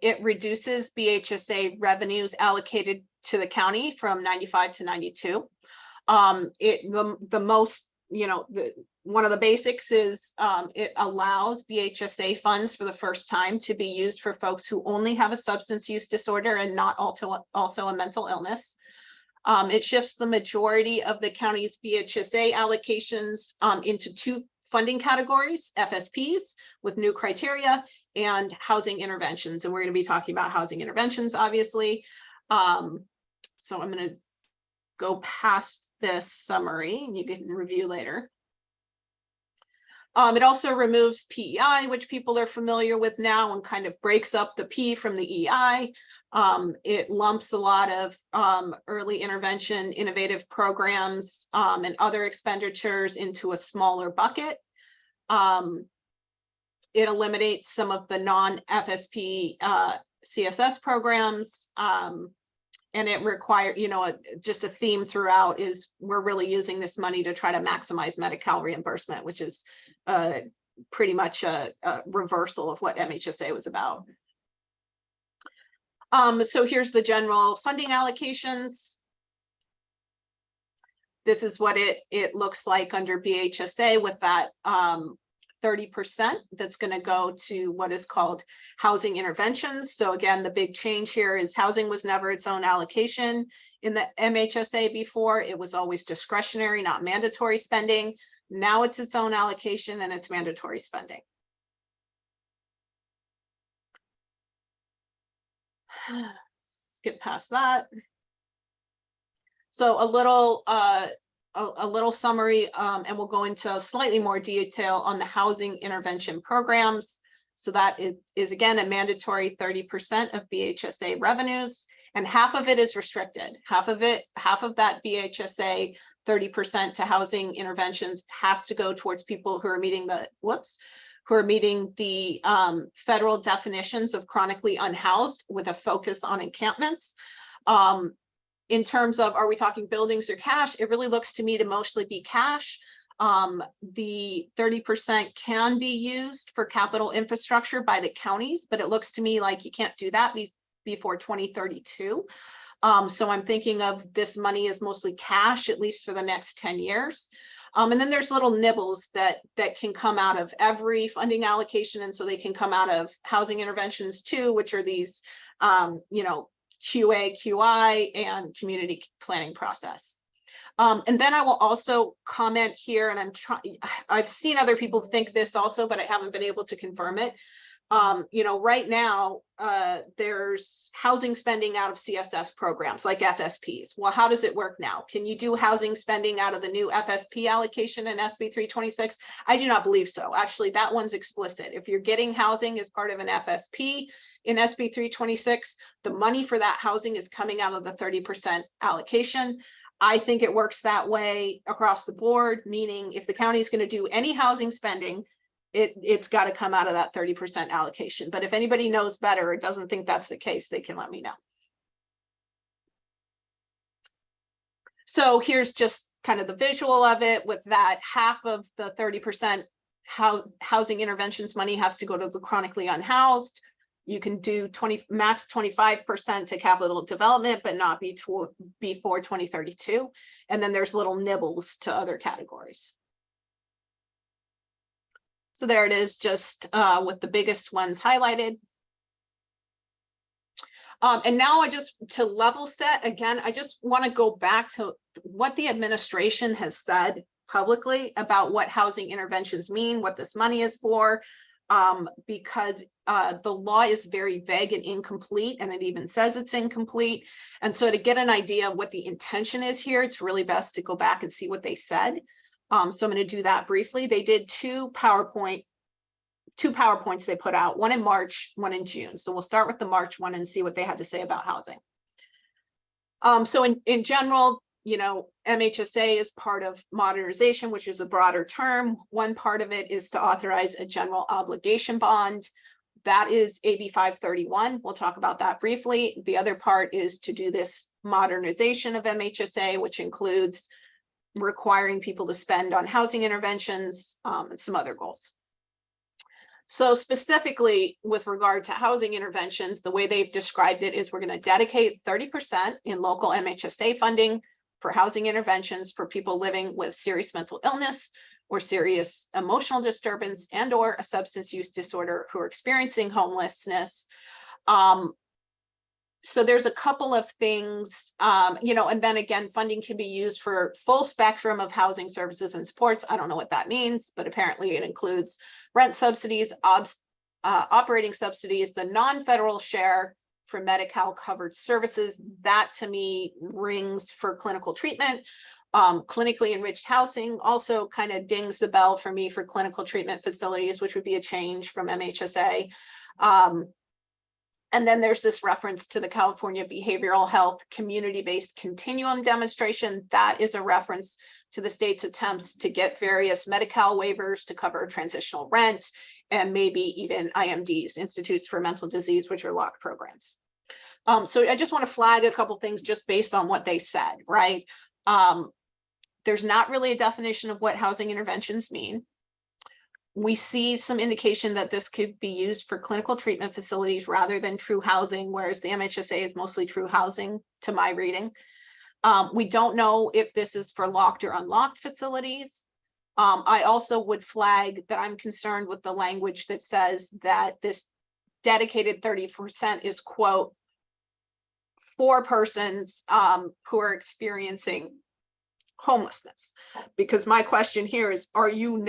It reduces BHSA revenues allocated to the county from 95 to 92. The most, one of the basics is it allows BHSA funds for the first time to be used for folks who only have a substance use disorder and not also a mental illness. It shifts the majority of the county's BHSA allocations into two funding categories, FSPs with new criteria and housing interventions. And we're going to be talking about housing interventions, obviously. So I'm going to go past this summary and you can review later. It also removes PEI, which people are familiar with now, and kind of breaks up the P from the EI. It lumps a lot of early intervention, innovative programs, and other expenditures into a smaller bucket. It eliminates some of the non-FSP CSS programs. And it requires, just a theme throughout is we're really using this money to try to maximize Medi-Cal reimbursement, which is pretty much a reversal of what MHSA was about. So here's the general funding allocations. This is what it looks like under BHSA with that 30% that's going to go to what is called housing interventions. So again, the big change here is housing was never its own allocation in the MHSA before. It was always discretionary, not mandatory spending. Now it's its own allocation and it's mandatory spending. Skip past that. So a little summary, and we'll go into slightly more detail on the housing intervention programs. So that is again a mandatory 30% of BHSA revenues, and half of it is restricted. Half of that BHSA 30% to housing interventions has to go towards people who are meeting the federal definitions of chronically unhoused with a focus on encampments. In terms of, are we talking buildings or cash? It really looks to me to mostly be cash. The 30% can be used for capital infrastructure by the counties, but it looks to me like you can't do that before 2032. So I'm thinking of this money as mostly cash, at least for the next 10 years. And then there's little nibbles that can come out of every funding allocation. And so they can come out of housing interventions too, which are these, QA, QI, and community planning process. And then I will also comment here, and I've seen other people think this also, but I haven't been able to confirm it. Right now, there's housing spending out of CSS programs like FSPs. Well, how does it work now? Can you do housing spending out of the new FSP allocation in SB 326? I do not believe so. Actually, that one's explicit. If you're getting housing as part of an FSP in SB 326, the money for that housing is coming out of the 30% allocation. I think it works that way across the board, meaning if the county is going to do any housing spending, it's got to come out of that 30% allocation. But if anybody knows better or doesn't think that's the case, they can let me know. So here's just kind of the visual of it with that half of the 30% housing interventions money has to go to the chronically unhoused. You can do max 25% to capital development, but not before 2032. And then there's little nibbles to other categories. So there it is, just with the biggest ones highlighted. And now to level set, again, I just want to go back to what the administration has said publicly about what housing interventions mean, what this money is for. because the law is very vague and incomplete, and it even says it's incomplete. And so to get an idea of what the intention is here, it's really best to go back and see what they said. So I'm going to do that briefly. They did two PowerPoints they put out, one in March, one in June. So we'll start with the March one and see what they had to say about housing. So in general, you know, MHSA is part of modernization, which is a broader term. One part of it is to authorize a general obligation bond. That is AB 531. We'll talk about that briefly. The other part is to do this modernization of MHSA, which includes requiring people to spend on housing interventions and some other goals. So specifically with regard to housing interventions, the way they've described it is we're going to dedicate 30% in local MHSA funding for housing interventions for people living with serious mental illness or serious emotional disturbance and or a substance use disorder who are experiencing homelessness. So there's a couple of things, you know, and then again, funding can be used for full spectrum of housing services and supports. I don't know what that means, but apparently it includes rent subsidies, operating subsidies, the non-federal share for Medi-Cal covered services. That to me rings for clinical treatment. Clinically enriched housing also kind of dings the bell for me for clinical treatment facilities, which would be a change from MHSA. And then there's this reference to the California Behavioral Health Community-Based Continuum Demonstration. That is a reference to the state's attempts to get various Medi-Cal waivers to cover transitional rent and maybe even IMDs, Institutes for Mental Disease, which are locked programs. So I just want to flag a couple things just based on what they said, right? There's not really a definition of what housing interventions mean. We see some indication that this could be used for clinical treatment facilities rather than true housing, whereas the MHSA is mostly true housing to my reading. We don't know if this is for locked or unlocked facilities. I also would flag that I'm concerned with the language that says that this dedicated 30% is, quote, for persons who are experiencing homelessness, because my question here is, are you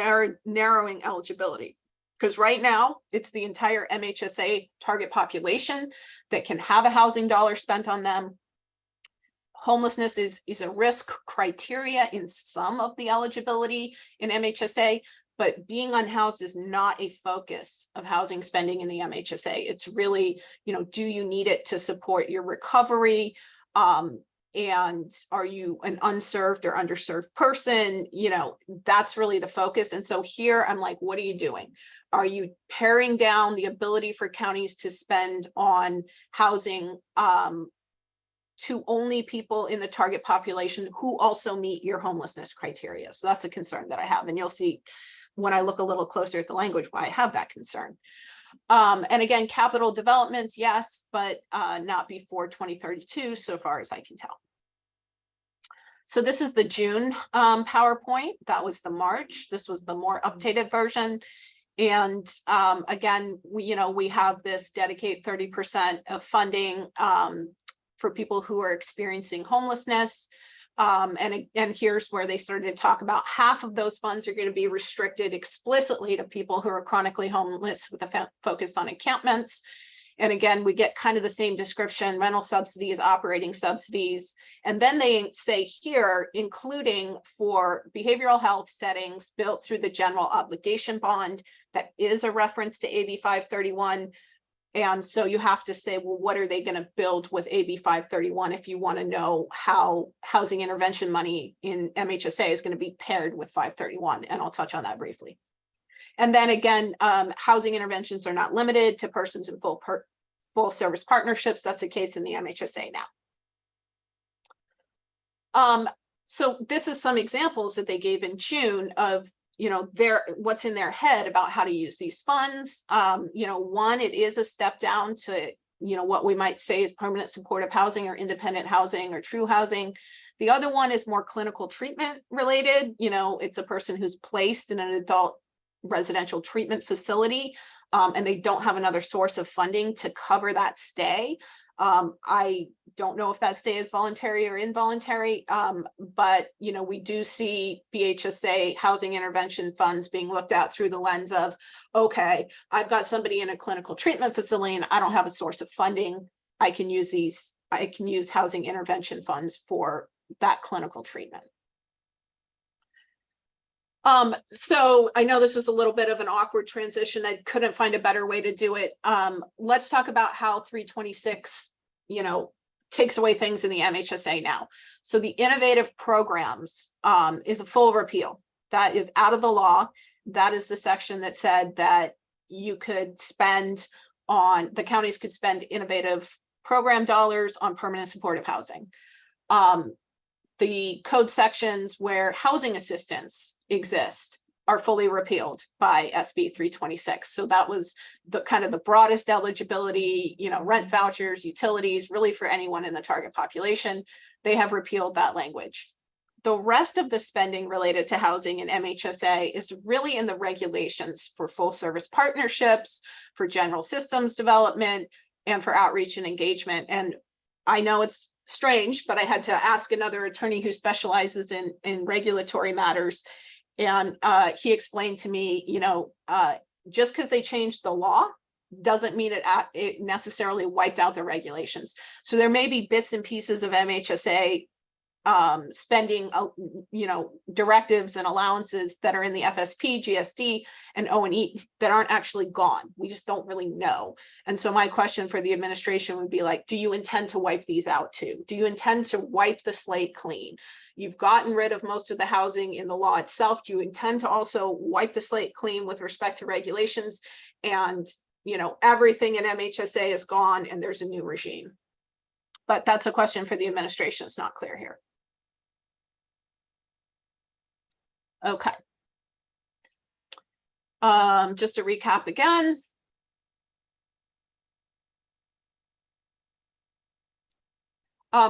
narrowing eligibility? Because right now it's the entire MHSA target population that can have a housing dollar spent on them. Homelessness is a risk criteria in some of the eligibility in MHSA, but being unhoused is not a focus of housing spending in the MHSA. It's really, you know, do you need it to support your recovery? And are you an unserved or underserved person? You know, that's really the focus. And so here I'm like, what are you doing? Are you paring down the ability for counties to spend on housing to only people in the target population who also meet your homelessness criteria? So that's a concern that I have. And you'll see when I look a little closer at the language why I have that concern. And again, capital developments, yes, but not before 2032, so far as I can tell. So this is the June PowerPoint. That was the March. This was the more updated version. And again, we have this dedicate 30% of funding for people who are experiencing homelessness. And here's where they started to talk about half of those funds are going to be restricted explicitly to people who are chronically homeless with a focus on encampments. And again, we get kind of the same description, rental subsidies, operating subsidies. And then they say here, including for behavioral health settings built through the general obligation bond, that is a reference to AB 531. And so you have to say, well, what are they going to build with AB 531 if you want to know how housing intervention money in MHSA is going to be paired with 531? And I'll touch on that briefly. And then again, housing interventions are not limited to persons in full service partnerships. That's the case in the MHSA now. So this is some examples that they gave in June of what's in their head about how to use these funds. One, it is a step down to what we might say is permanent supportive housing or independent housing or true housing. The other one is more clinical treatment related. It's a person who's placed in an adult residential treatment facility, and they don't have another source of funding to cover that stay. I don't know if that stay is voluntary or involuntary, but we do see BHSA housing intervention funds being looked at through the lens of, okay, I've got somebody in a clinical treatment facility and I don't have a source of funding. I can use housing intervention funds for that clinical treatment. So I know this is a little bit of an awkward transition. I couldn't find a better way to do it. Let's talk about how 326, takes away things in the MHSA now. So the innovative programs is a full repeal. That is out of the law. That is the section that said that you could spend the counties could spend innovative program dollars on permanent supportive housing. The code sections where housing assistance exist are fully repealed by SB 326. So that was the kind of the broadest eligibility, rent vouchers, utilities, really for anyone in the target population. They have repealed that language. The rest of the spending related to housing and MHSA is really in the regulations for full service partnerships, for general systems development, and for outreach and engagement. And I know it's strange, but I had to ask another attorney who specializes in regulatory matters. And he explained to me, just because they changed the law doesn't mean it necessarily wiped out the regulations. So there may be bits and pieces of MHSA spending, directives and allowances that are in the FSP, GSD, and O&E that aren't actually gone. We just don't really know. And so my question for the administration would be like, do you intend to wipe these out too? Do you intend to wipe the slate clean? You've gotten rid of most of the housing in the law itself. Do you intend to also wipe the slate clean with respect to regulations? And, everything in MHSA is gone and there's a new regime. But that's a question for the administration. It's not clear here. Okay. Just to recap again.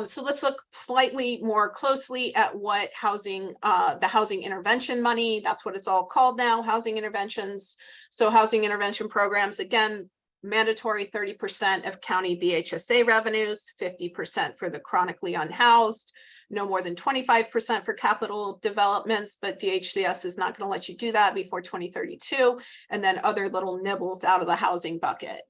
So let's look slightly more closely at what the housing intervention money, that's what it's all called now, housing interventions. So housing intervention programs, again, mandatory 30% of county BHSA revenues, 50% for the chronically unhoused, no more than 25% for capital developments, but DHCS is not going to let you do that before 2032, and then other little nibbles out of the housing bucket.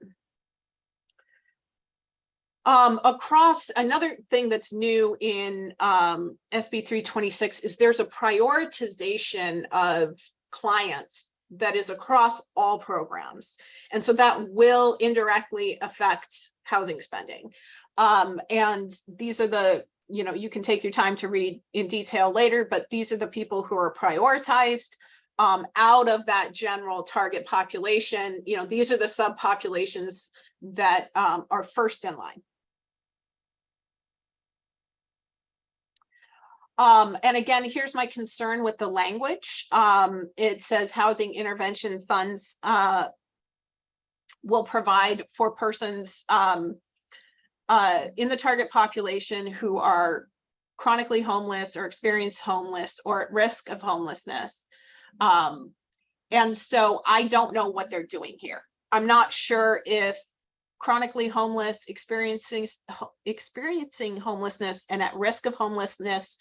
Across, another thing that's new in SB 326 is there's a prioritization of clients that is across all programs. And so that will indirectly affect housing spending. And these are the, you can take your time to read in detail later, but these are the people who are prioritized out of that general target population. These are the subpopulations that are first in line. And again, here's my concern with the language. It says housing intervention funds will provide for persons in the target population who are chronically homeless or experience homeless or at risk of homelessness. And so I don't know what they're doing here. I'm not sure if chronically homeless, experiencing homelessness and at risk of homelessness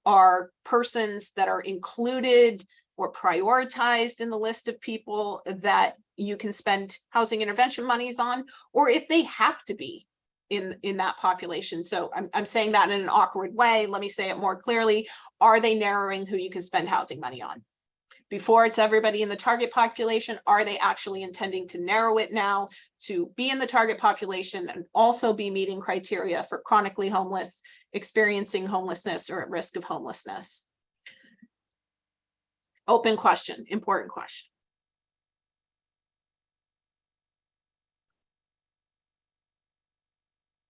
are persons that are included or prioritized in the list of people that you can spend housing intervention monies on, or if they have to be in that population. So I'm saying that in an awkward way. Let me say it more clearly. Are they narrowing who you can spend housing money on? Before it's everybody in the target population, are they actually intending to narrow it now to be in the target population and also be meeting criteria for chronically homeless, experiencing homelessness, or at risk of homelessness? Open question, important question.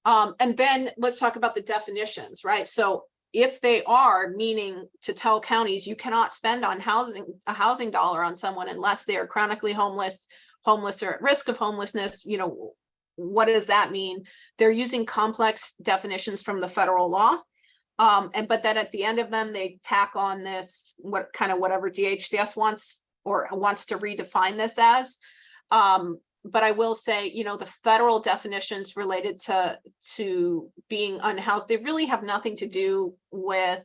And then let's talk about the definitions, right? So if they are meaning to tell counties you cannot spend on a housing dollar on someone unless they are chronically homeless, or at risk of homelessness, what does that mean? They're using complex definitions from the federal law. But then at the end of them, they tack on this, whatever DHCS wants or wants to redefine this as. But I will say, you know, the federal definitions related to being unhoused, they really have nothing to do with,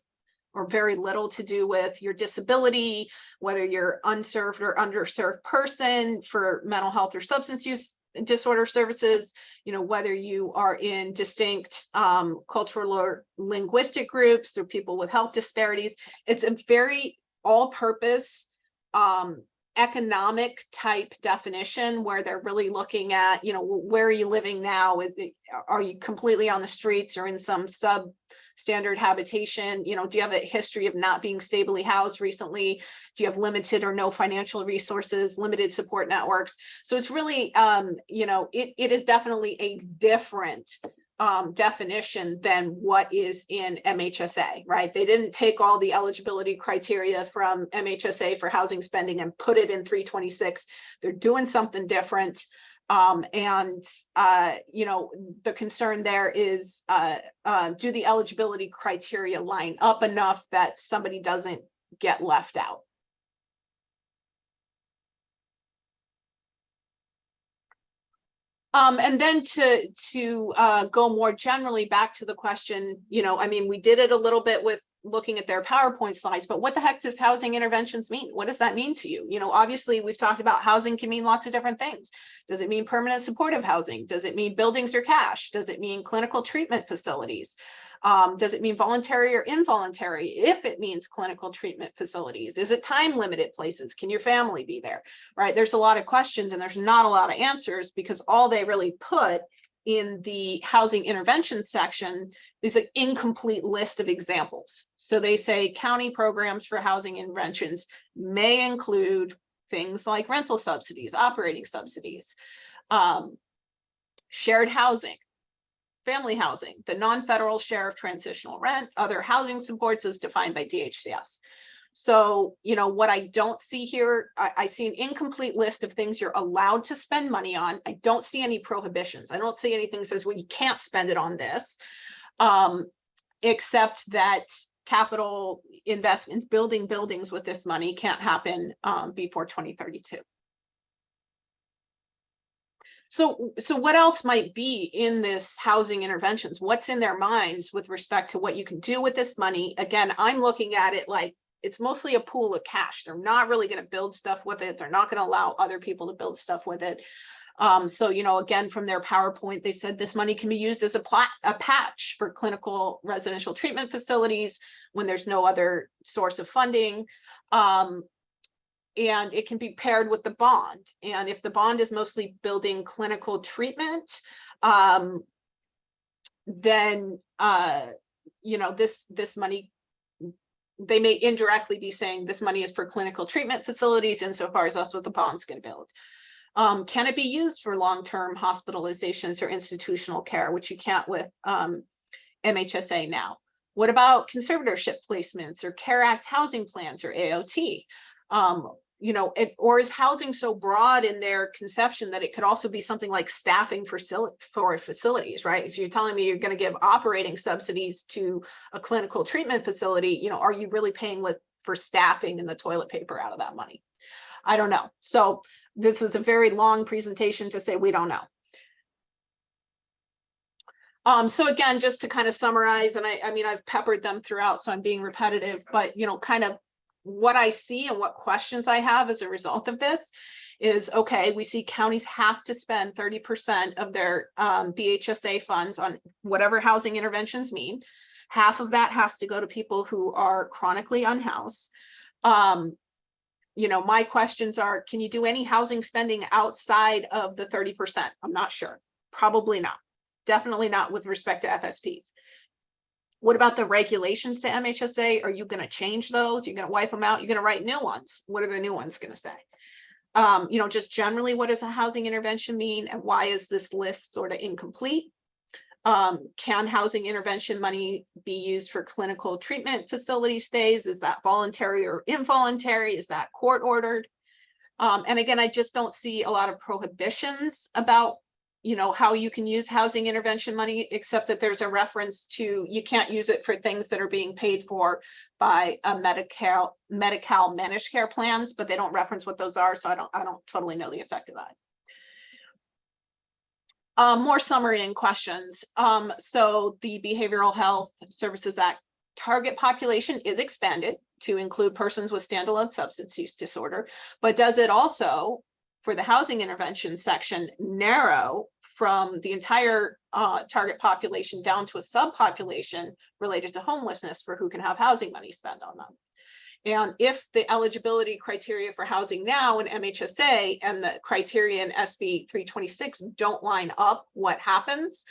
or very little to do with, your disability, whether you're unserved or underserved person for mental health or substance use disorder services, you know, whether you are in distinct cultural or linguistic groups or people with health disparities. It's a very all-purpose economic type definition where they're really looking at, you know, where are you living now? Are you completely on the streets or in some substandard habitation? You know, do you have a history of not being stably housed recently? Do you have limited or no financial resources, limited support networks? So it's really, you know, it is definitely a different definition than what is in MHSA, right? They didn't take all the eligibility criteria from MHSA for housing spending and put it in 326. They're doing something different. You know, the concern there is, do the eligibility criteria line up enough that somebody doesn't get left out? And then to go more generally back to the question, you know, I mean, we did it a little bit with looking at their PowerPoint slides, but what the heck does housing interventions mean? What does that mean to you? You know, obviously we've talked about housing can mean lots of different things. Does it mean permanent supportive housing? Does it mean buildings or cash? Does it mean clinical treatment facilities? Does it mean voluntary or involuntary? If it means clinical treatment facilities, is it time limited places? Can your family be there? Right? There's a lot of questions and there's not a lot of answers because all they really put in the housing intervention section is an incomplete list of examples. So they say county programs for housing interventions may include things like rental subsidies, operating subsidies, shared housing, family housing, the non-federal share of transitional rent, other housing supports as defined by DHCS. So, you know, what I don't see here, I see an incomplete list of things you're allowed to spend money on. I don't see any prohibitions. I don't see anything that says, well, you can't spend it on this, except that capital investments, building buildings with this money can't happen before 2032. So what else might be in this housing interventions? What's in their minds with respect to what you can do with this money? Again, I'm looking at it like it's mostly a pool of cash. They're not really going to build stuff with it. They're not going to allow other people to build stuff with it. So, you know, again, from their PowerPoint, they said this money can be used as a patch for clinical residential treatment facilities when there's no other source of funding. And it can be paired with the bond. And if the bond is mostly building clinical treatment, then, you know, this money, they may indirectly be saying this money is for clinical treatment facilities insofar as that's what the bond's going to build. Can it be used for long-term hospitalizations or institutional care, which you can't with MHSA now? What about conservatorship placements or CARE Act housing plans or AOT? You know, or is housing so broad in their conception that it could also be something like staffing for facilities, right? If you're telling me you're going to give operating subsidies to a clinical treatment facility, you know, are you really paying for staffing and the toilet paper out of that money? I don't know. So this was a very long presentation to say we don't know. So again, just to kind of summarize, and I mean, I've peppered them throughout, so I'm being repetitive, but, you know, kind of what I see and what questions I have as a result of this is, okay, we see counties have to spend 30% of their BHSA funds on whatever housing interventions mean. Half of that has to go to people who are chronically unhoused. You know, my questions are, can you do any housing spending outside of the 30%? I'm not sure. Probably not. Definitely not with respect to FSPs. What about the regulations to MHSA? Are you going to change those? You're going to wipe them out? You're going to write new ones? What are the new ones going to say? You know, just generally, what does a housing intervention mean? And why is this list sort of incomplete? Can housing intervention money be used for clinical treatment facility stays? Is that voluntary or involuntary? Is that court ordered? And again, I just don't see a lot of prohibitions about you know, how you can use housing intervention money, except that there's a reference to you can't use it for things that are being paid for by a Medi-Cal managed care plans, but they don't reference what those are, so I don't totally know the effect of that. More summary and questions. So the Behavioral Health Services Act target population is expanded to include persons with standalone substance use disorder, but does it also, for the housing intervention section, narrow from the entire target population down to a subpopulation related to homelessness for who can have housing money spent on them? And if the eligibility criteria for housing now in MHSA and the criteria in SB 326 don't line up, what happens?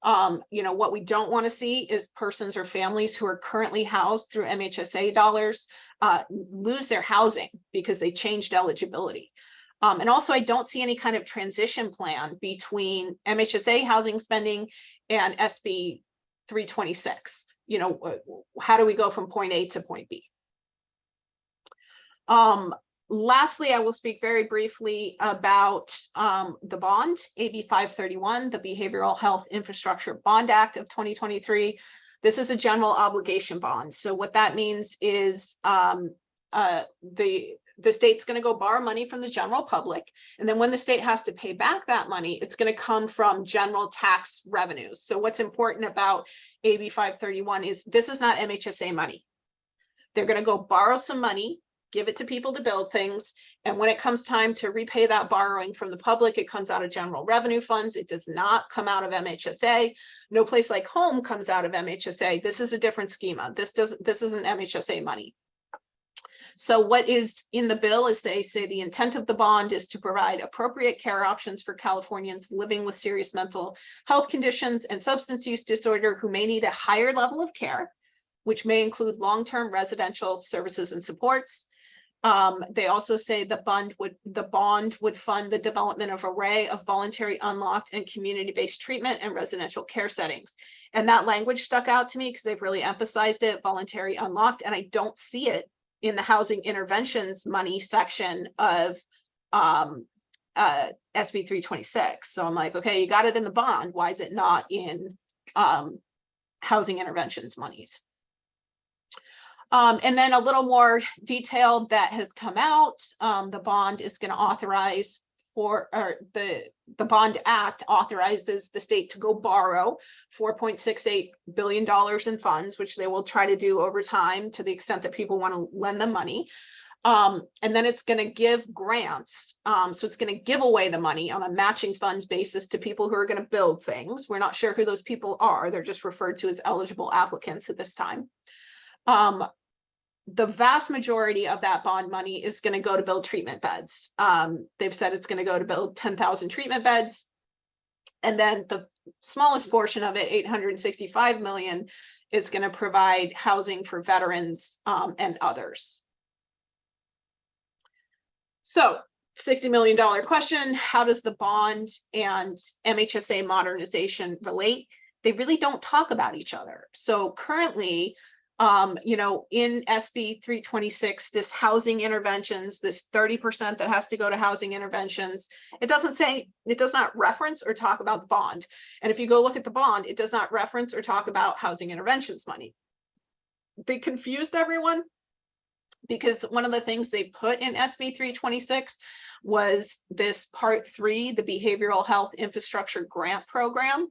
You know, what we don't want to see is persons or families who are currently housed through MHSA dollars lose their housing because they changed eligibility. And also, I don't see any kind of transition plan between MHSA housing spending and SB 326. You know, how do we go from point A to point B? Lastly, I will speak very briefly about the bond, AB 531, the Behavioral Health Infrastructure Bond Act of 2023. This is a general obligation bond. So what that means is the state's going to go borrow money from the general public. And then when the state has to pay back that money, it's going to come from general tax revenues. So what's important about AB 531 is this is not MHSA money. They're going to go borrow some money, give it to people to build things. And when it comes time to repay that borrowing from the public, it comes out of general revenue funds. It does not come out of MHSA. No place like home comes out of MHSA. This is a different schema. This isn't MHSA money. So what is in the bill is they say the intent of the bond is to provide appropriate care options for Californians living with serious mental health conditions and substance use disorder who may need a higher level of care, which may include long-term residential services and supports. They also say the bond would fund the development of an array of voluntary, unlocked, and community-based treatment and residential care settings. And that language stuck out to me because they've really emphasized it, voluntary, unlocked, and I don't see it in the housing interventions money section of SB 326. So I'm like, okay, you got it in the bond. Why is it not in housing interventions monies? And then a little more detailed that has come out, the bond is going to authorize the Bond Act authorizes the state to go borrow $4.68 billion in funds, which they will try to do over time to the extent that people want to lend them money. And then it's going to give grants. So it's going to give away the money on a matching funds basis to people who are going to build things. We're not sure who those people are. They're just referred to as eligible applicants at this time. The vast majority of that bond money is going to go to build treatment beds. They've said it's going to go to build 10,000 treatment beds. And then the smallest portion of it, 865 million, is going to provide housing for veterans and others. So $60 million question, how does the bond and MHSA modernization relate? They really don't talk about each other. So currently, you know, in SB 326, this housing interventions, this 30% that has to go to housing interventions, it does not reference or talk about the bond. And if you go look at the bond, it does not reference or talk about housing interventions money. They confused everyone because one of the things they put in SB 326 was this Part 3, the Behavioral Health Infrastructure Grant Program.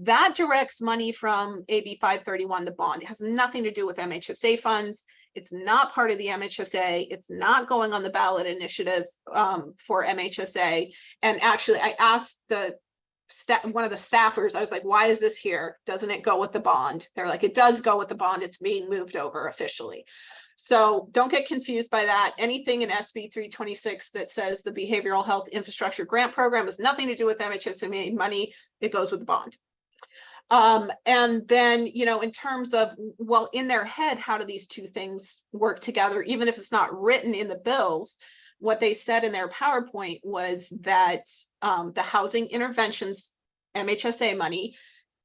That directs money from AB 531, the bond. It has nothing to do with MHSA funds. It's not part of the MHSA. It's not going on the ballot initiative for MHSA. And actually, I asked one of the staffers, I was like, why is this here? Doesn't it go with the bond? They're like, it does go with the bond. It's being moved over officially. So don't get confused by that. Anything in SB 326 that says the Behavioral Health Infrastructure Grant Program has nothing to do with MHSA money. It goes with the bond. And then, you know, in terms of, well, in their head, how do these two things work together? Even if it's not written in the bills, what they said in their PowerPoint was that the housing interventions MHSA money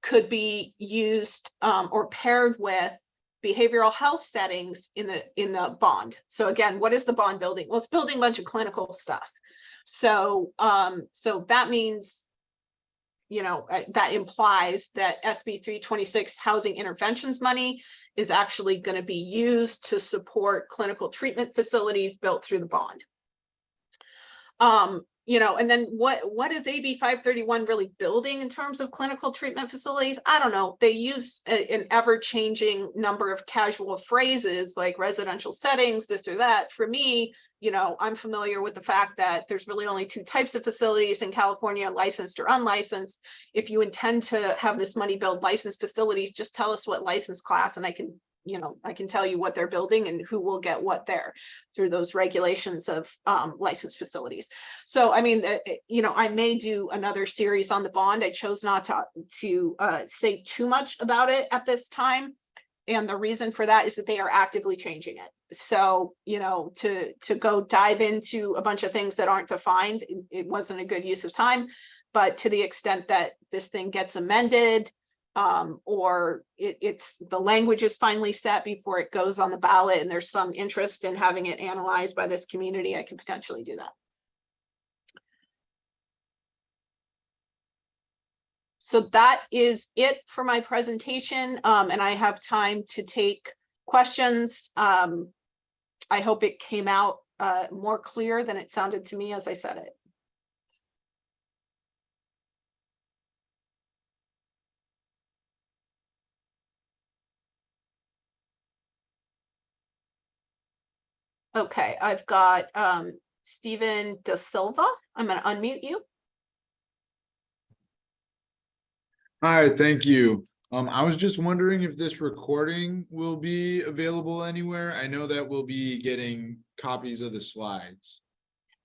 could be used or paired with behavioral health settings in the bond. So again, what is the bond building? Well, it's building a bunch of clinical stuff. So so that means that implies that SB 326 housing interventions money is actually going to be used to support clinical treatment facilities built through the bond. And then what is AB 531 really building in terms of clinical treatment facilities? I don't know. They use an ever-changing number of casual phrases like residential settings, this or that. For me, I'm familiar with the fact that there's really only two types of facilities in California, licensed or unlicensed. If you intend to have this money build licensed facilities, just tell us what license class, and I can tell you what they're building and who will get what there through those regulations of licensed facilities. So, I mean, I may do another series on the bond. I chose not to say too much about it at this time. And the reason for that is that they are actively changing it. So, to go dive into a bunch of things that aren't defined, it wasn't a good use of time. But to the extent that this thing gets amended, or it's the language is finally set before it goes on the ballot and there's some interest in having it analyzed by this community, I could potentially do that. So that is it for my presentation, and I have time to take questions. I hope it came out more clear than it sounded to me as I said it. Okay, I've got Stephen Da Silva. I'm going to unmute you. Hi, thank you. I was just wondering if this recording will be available anywhere. I know that we'll be getting copies of the slides.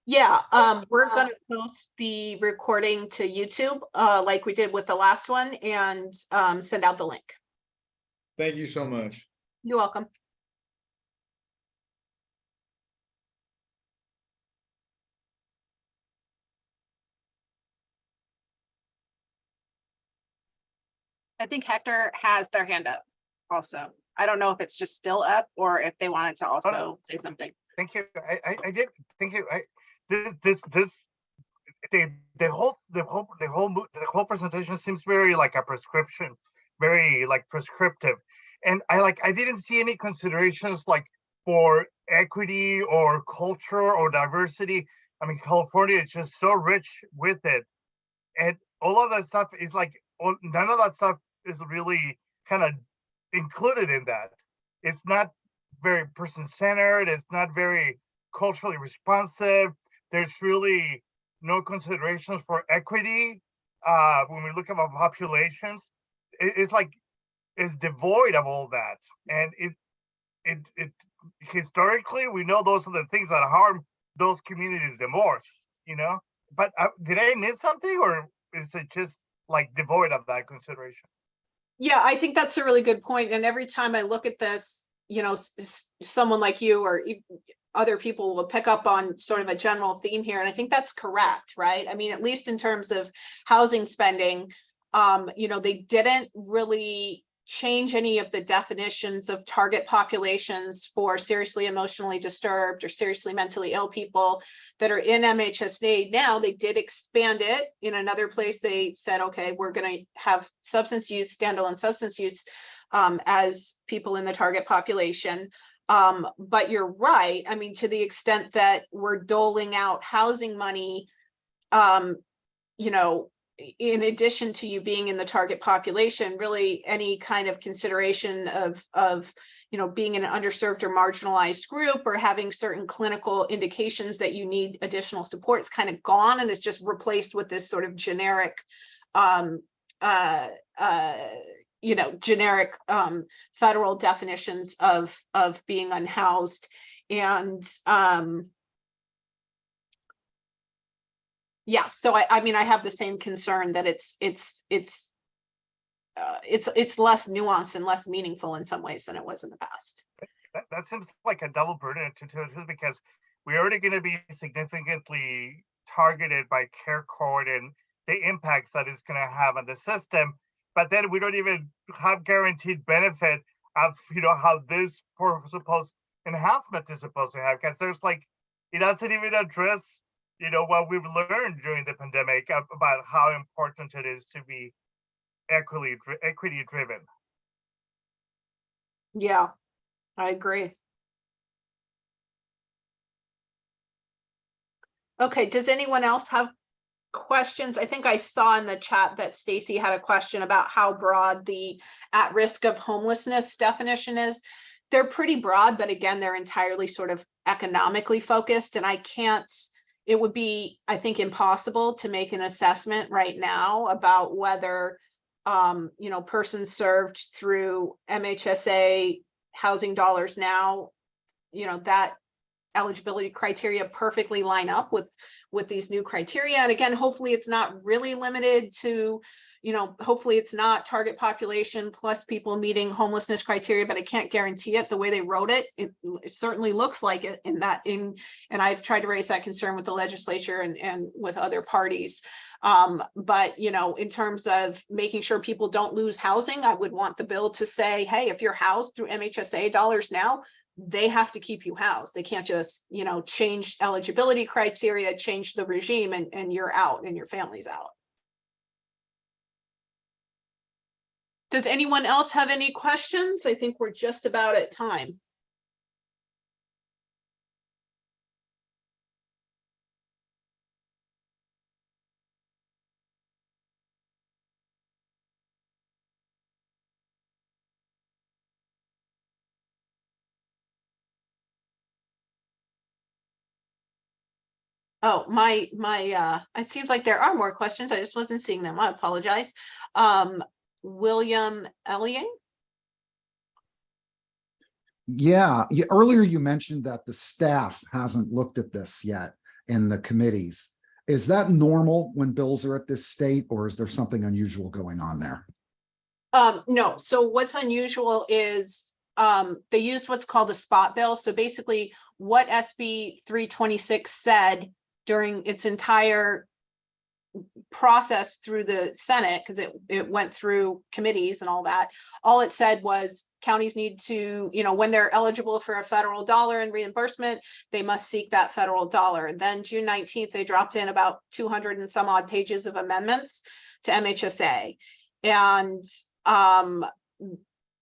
Yeah, we're going to post the recording to YouTube like we did with the last one, and send out the link. Thank you so much. You're welcome. I think Hector has their hand up also. I don't know if it's just still up or if they wanted to also say something. Thank you. I did. Thank you. The whole presentation seems very like a prescription, very like prescriptive, and I didn't see any considerations like for equity or culture or diversity. I mean, California is just so rich with it, and all of that stuff is like none of that stuff is really kind of included in that. It's not very person-centered. It's not very culturally responsive. There's really no considerations for equity when we look at our populations. It's devoid of all that, and it historically we know those are the things that harm those communities the most. But did I miss something, or is it just like devoid of that consideration? Yeah, I think that's a really good point. And every time I look at this, someone like you or other people will pick up on sort of a general theme here. And I think that's correct, right? I mean, at least in terms of housing spending, they didn't really change any of the definitions of target populations for seriously emotionally disturbed or seriously mentally ill people that are in MHSA now. They did expand it. In another place, they said, okay, we're going to have substance use, standalone substance use as people in the target population. But you're right. I mean, to the extent that we're doling out housing money, in addition to you being in the target population, really any kind of consideration of being in an underserved or marginalized group or having certain clinical indications that you need additional support is kind of gone, and it's just replaced with this sort of generic federal definitions of being unhoused. And yeah, so I mean, I have the same concern that it's less nuanced and less meaningful in some ways than it was in the past. That seems like a double burden because we're already going to be significantly targeted by care code and the impacts that it's going to have on the system. But then we don't even have guaranteed benefit of how this supposed enhancement is supposed to have, because there's it doesn't even address you know, what we've learned during the pandemic about how important it is to be equity driven. Yeah, I agree. Okay, does anyone else have questions? I think I saw in the chat that Stacy had a question about how broad the at risk of homelessness definition is. They're pretty broad, but again, they're entirely sort of economically focused, and it would be, I think, impossible to make an assessment right now about whether you know, persons served through MHSA Housing Dollars Now, you know, that eligibility criteria perfectly line up with these new criteria. And again, hopefully it's not really limited to, you know, hopefully it's not target population plus people meeting homelessness criteria, but I can't guarantee it. The way they wrote it, it certainly looks like it and I've tried to raise that concern with the legislature and with other parties. But, you know, in terms of making sure people don't lose housing, I would want the bill to say, hey, if you're housed through MHSA Dollars Now, they have to keep you housed. They can't just, you know, change eligibility criteria, change the regime, and you're out and your family's out. Does anyone else have any questions? I think we're just about at time. Oh, it seems like there are more questions. I just wasn't seeing them. I apologize. William Elliot. Yeah, earlier you mentioned that the staff hasn't looked at this yet in the committees. Is that normal when bills are at this state, or is there something unusual going on there? No, so what's unusual is they used what's called a spot bill. So basically what SB 326 said during its entire process through the Senate, because it went through committees and all that, all it said was counties need to, you know, when they're eligible for a federal dollar in reimbursement, they must seek that federal dollar. Then June 19th, they dropped in about 200 and some odd pages of amendments to MHSA. And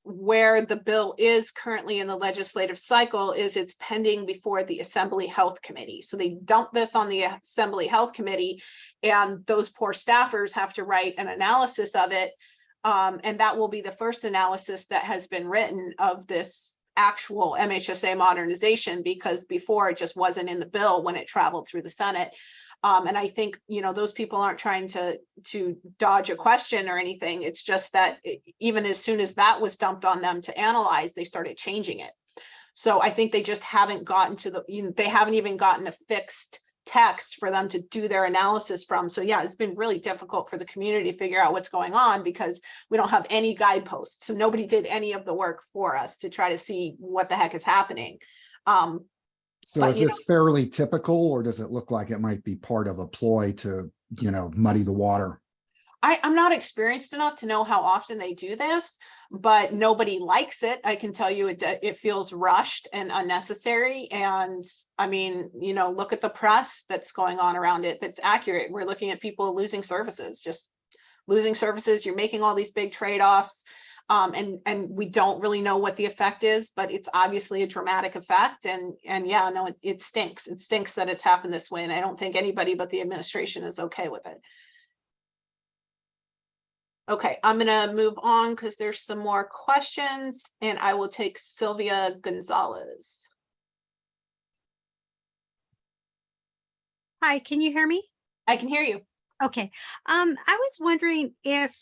where the bill is currently in the legislative cycle is it's pending before the Assembly Health Committee. So they dump this on the Assembly Health Committee, and those poor staffers have to write an analysis of it. And that will be the first analysis that has been written of this actual MHSA modernization, because before it just wasn't in the bill when it traveled through the Senate. And I think, you know, those people aren't trying to dodge a question or anything. It's just that even as soon as that was dumped on them to analyze, they started changing it. So I think they just haven't gotten to the, you know, they haven't even gotten a fixed text for them to do their analysis from. So yeah, it's been really difficult for the community to figure out what's going on because we don't have any guideposts. So nobody did any of the work for us to try to see what the heck is happening. So is this fairly typical, or does it look like it might be part of a ploy to, you know, muddy the water? I'm not experienced enough to know how often they do this, but nobody likes it. I can tell you it feels rushed and unnecessary. And I mean, you know, look at the press that's going on around it. That's accurate. We're looking at people losing services, just losing services. You're making all these big trade-offs. And we don't really know what the effect is, but it's obviously a dramatic effect. And yeah, no, it stinks. It stinks that it's happened this way. And I don't think anybody but the administration is okay with it. Okay, I'm gonna move on because there's some more questions, and I will take Sylvia Gonzalez. Hi, can you hear me? I can hear you. Okay. I was wondering if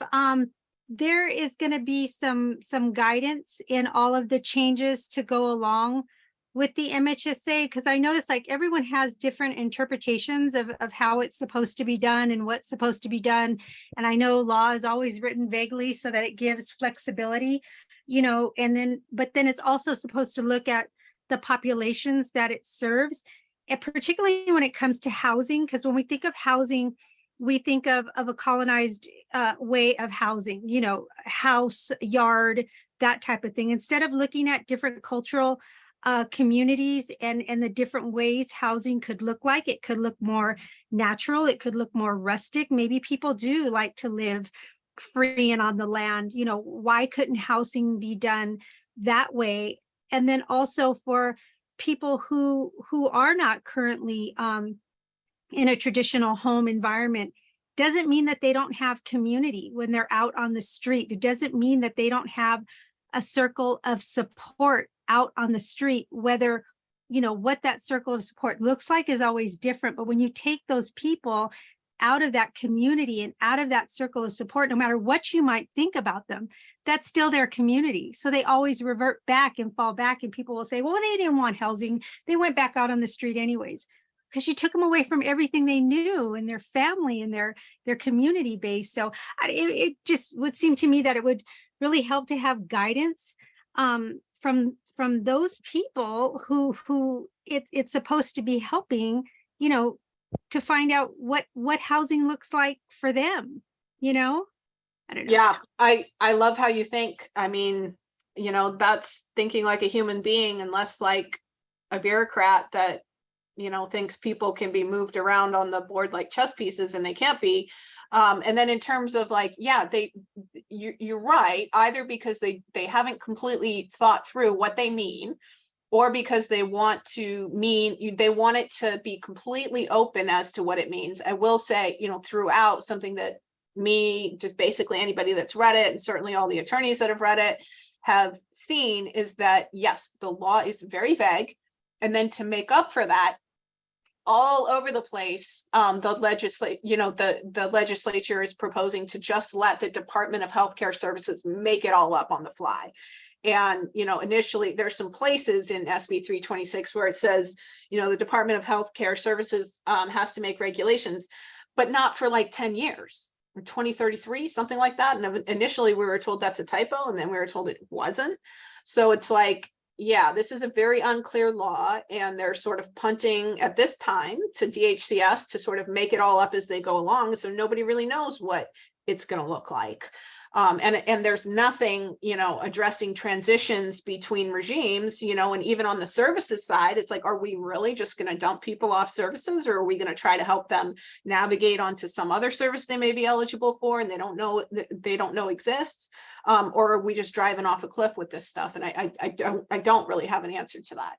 there is going to be some guidance in all of the changes to go along with the MHSA, because I noticed like everyone has different interpretations of how it's supposed to be done and what's supposed to be done. And I know law is always written vaguely so that it gives flexibility, you know, and then, but then it's also supposed to look at the populations that it serves, and particularly when it comes to housing, because when we think of housing, we think of a colonized way of housing, you know, house, yard, that type of thing, instead of looking at different cultural communities and the different ways housing could look like. It could look more natural. It could look more rustic. Maybe people do like to live free and on the land. You know, why couldn't housing be done that way? And then also for people who are not currently in a traditional home environment, doesn't mean that they don't have community when they're out on the street. It doesn't mean that they don't have a circle of support out on the street. Whether, you know, what that circle of support looks like is always different. But when you take those people out of that community and out of that circle of support, no matter what you might think about them, that's still their community. So they always revert back and fall back, and people will say, well, they didn't want housing. They went back out on the street anyways, because you took them away from everything they knew and their family and their community base. So it just would seem to me that it would really help to have guidance from those people who it's supposed to be helping, you know, to find out what housing looks like for them, you know? I don't know. Yeah, I love how you think. I mean, you know, that's thinking like a human being and less like a bureaucrat that, you know, thinks people can be moved around on the board like chess pieces, and they can't be. And then in terms of like, yeah, you're right, either because they haven't completely thought through what they mean, or because they want they want it to be completely open as to what it means. I will say, you know, throughout, something that just basically anybody that's read it, and certainly all the attorneys that have read it have seen, is that yes, the law is very vague. And then to make up for that, all over the place, the legislature is proposing to just let the Department of Healthcare Services make it all up on the fly. And, you know, initially there's some places in SB 326 where it says, you know, the Department of Healthcare Services has to make regulations, but not for like 10 years, or 2033, something like that. And initially we were told that's a typo, and then we were told it wasn't. So it's like, yeah, this is a very unclear law, and they're sort of punting at this time to DHCS to sort of make it all up as they go along. So nobody really knows what it's going to look like. And there's nothing, you know, addressing transitions between regimes, you know, and even on the services side, it's like, are we really just going to dump people off services, or are we going to try to help them navigate onto some other service they may be eligible for and they don't know exists? Or are we just driving off a cliff with this stuff? And I don't really have an answer to that.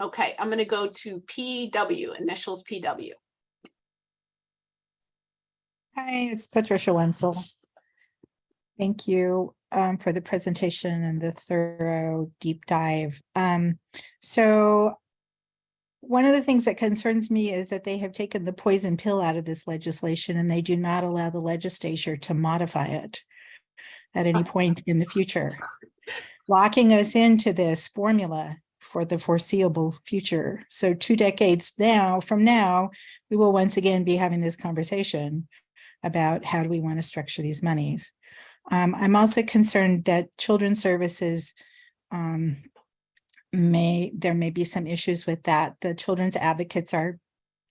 Okay, I'm going to go to PW, initials PW. Hi, it's Patricia Wenzel. Thank you for the presentation and the thorough deep dive. So one of the things that concerns me is that they have taken the poison pill out of this legislation, and they do not allow the legislature to modify it at any point in the future, locking us into this formula for the foreseeable future. So 2 decades from now, we will once again be having this conversation about how do we want to structure these monies. I'm also concerned that children's services, there may be some issues with that. The children's advocates are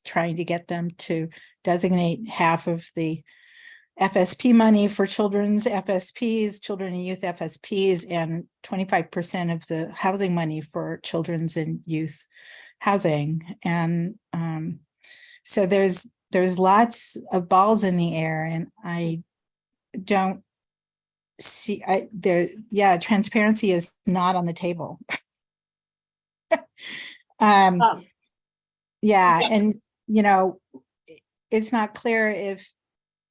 trying to get them to designate half of the FSP money for children's FSPs, children and youth FSPs, and 25% of the housing money for children's and youth housing. And so there's lots of balls in the air, and I don't see transparency is not on the table. And you know, it's not clear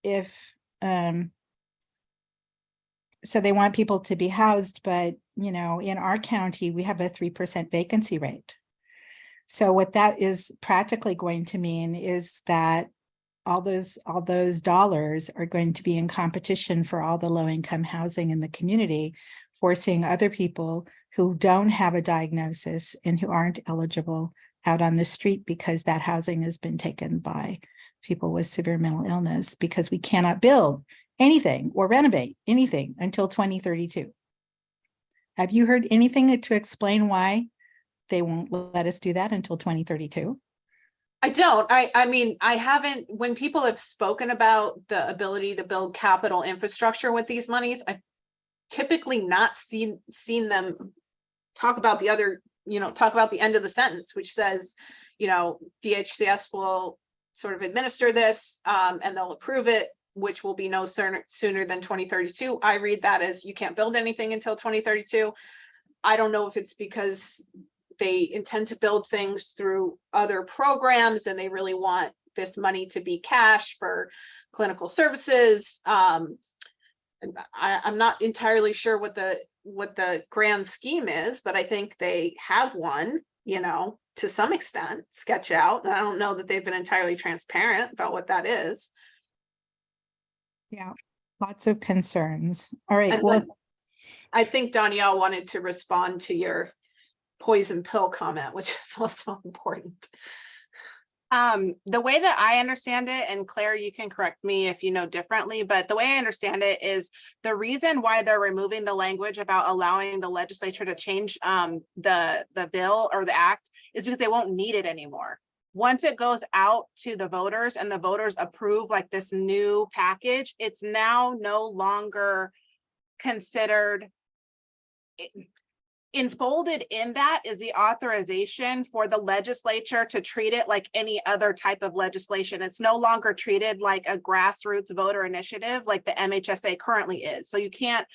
if so they want people to be housed, but you know, in our county we have a 3% vacancy rate. So what that is practically going to mean is that all those dollars are going to be in competition for all the low-income housing in the community, forcing other people who don't have a diagnosis and who aren't eligible out on the street because that housing has been taken by people with severe mental illness, because we cannot build anything or renovate anything until 2032. Have you heard anything to explain why they won't let us do that until 2032? I don't. I mean, I haven't, when people have spoken about the ability to build capital infrastructure with these monies, typically not seen them talk about the other, talk about the end of the sentence, which says, DHCS will sort of administer this, and they'll approve it, which will be no sooner than 2032. I read that as you can't build anything until 2032. I don't know if it's because they intend to build things through other programs and they really want this money to be cash for clinical services. I'm not entirely sure what the grand scheme is, but I think they have one, to some extent, sketch out. And I don't know that they've been entirely transparent about what that is. Yeah, lots of concerns. All right, And well, then I think Danielle wanted to respond to your poison pill comment, which is also important. The way that I understand it, and Claire, you can correct me if you know differently, but the way I understand it is the reason why they're removing the language about allowing the legislature to change the bill or the act is because they won't need it anymore. Once it goes out to the voters and the voters approve like this new package, it's now no longer considered. Enfolded in that is the authorization for the legislature to treat it like any other type of legislation. It's no longer treated like a grassroots voter initiative like the MHSA currently is. So you can't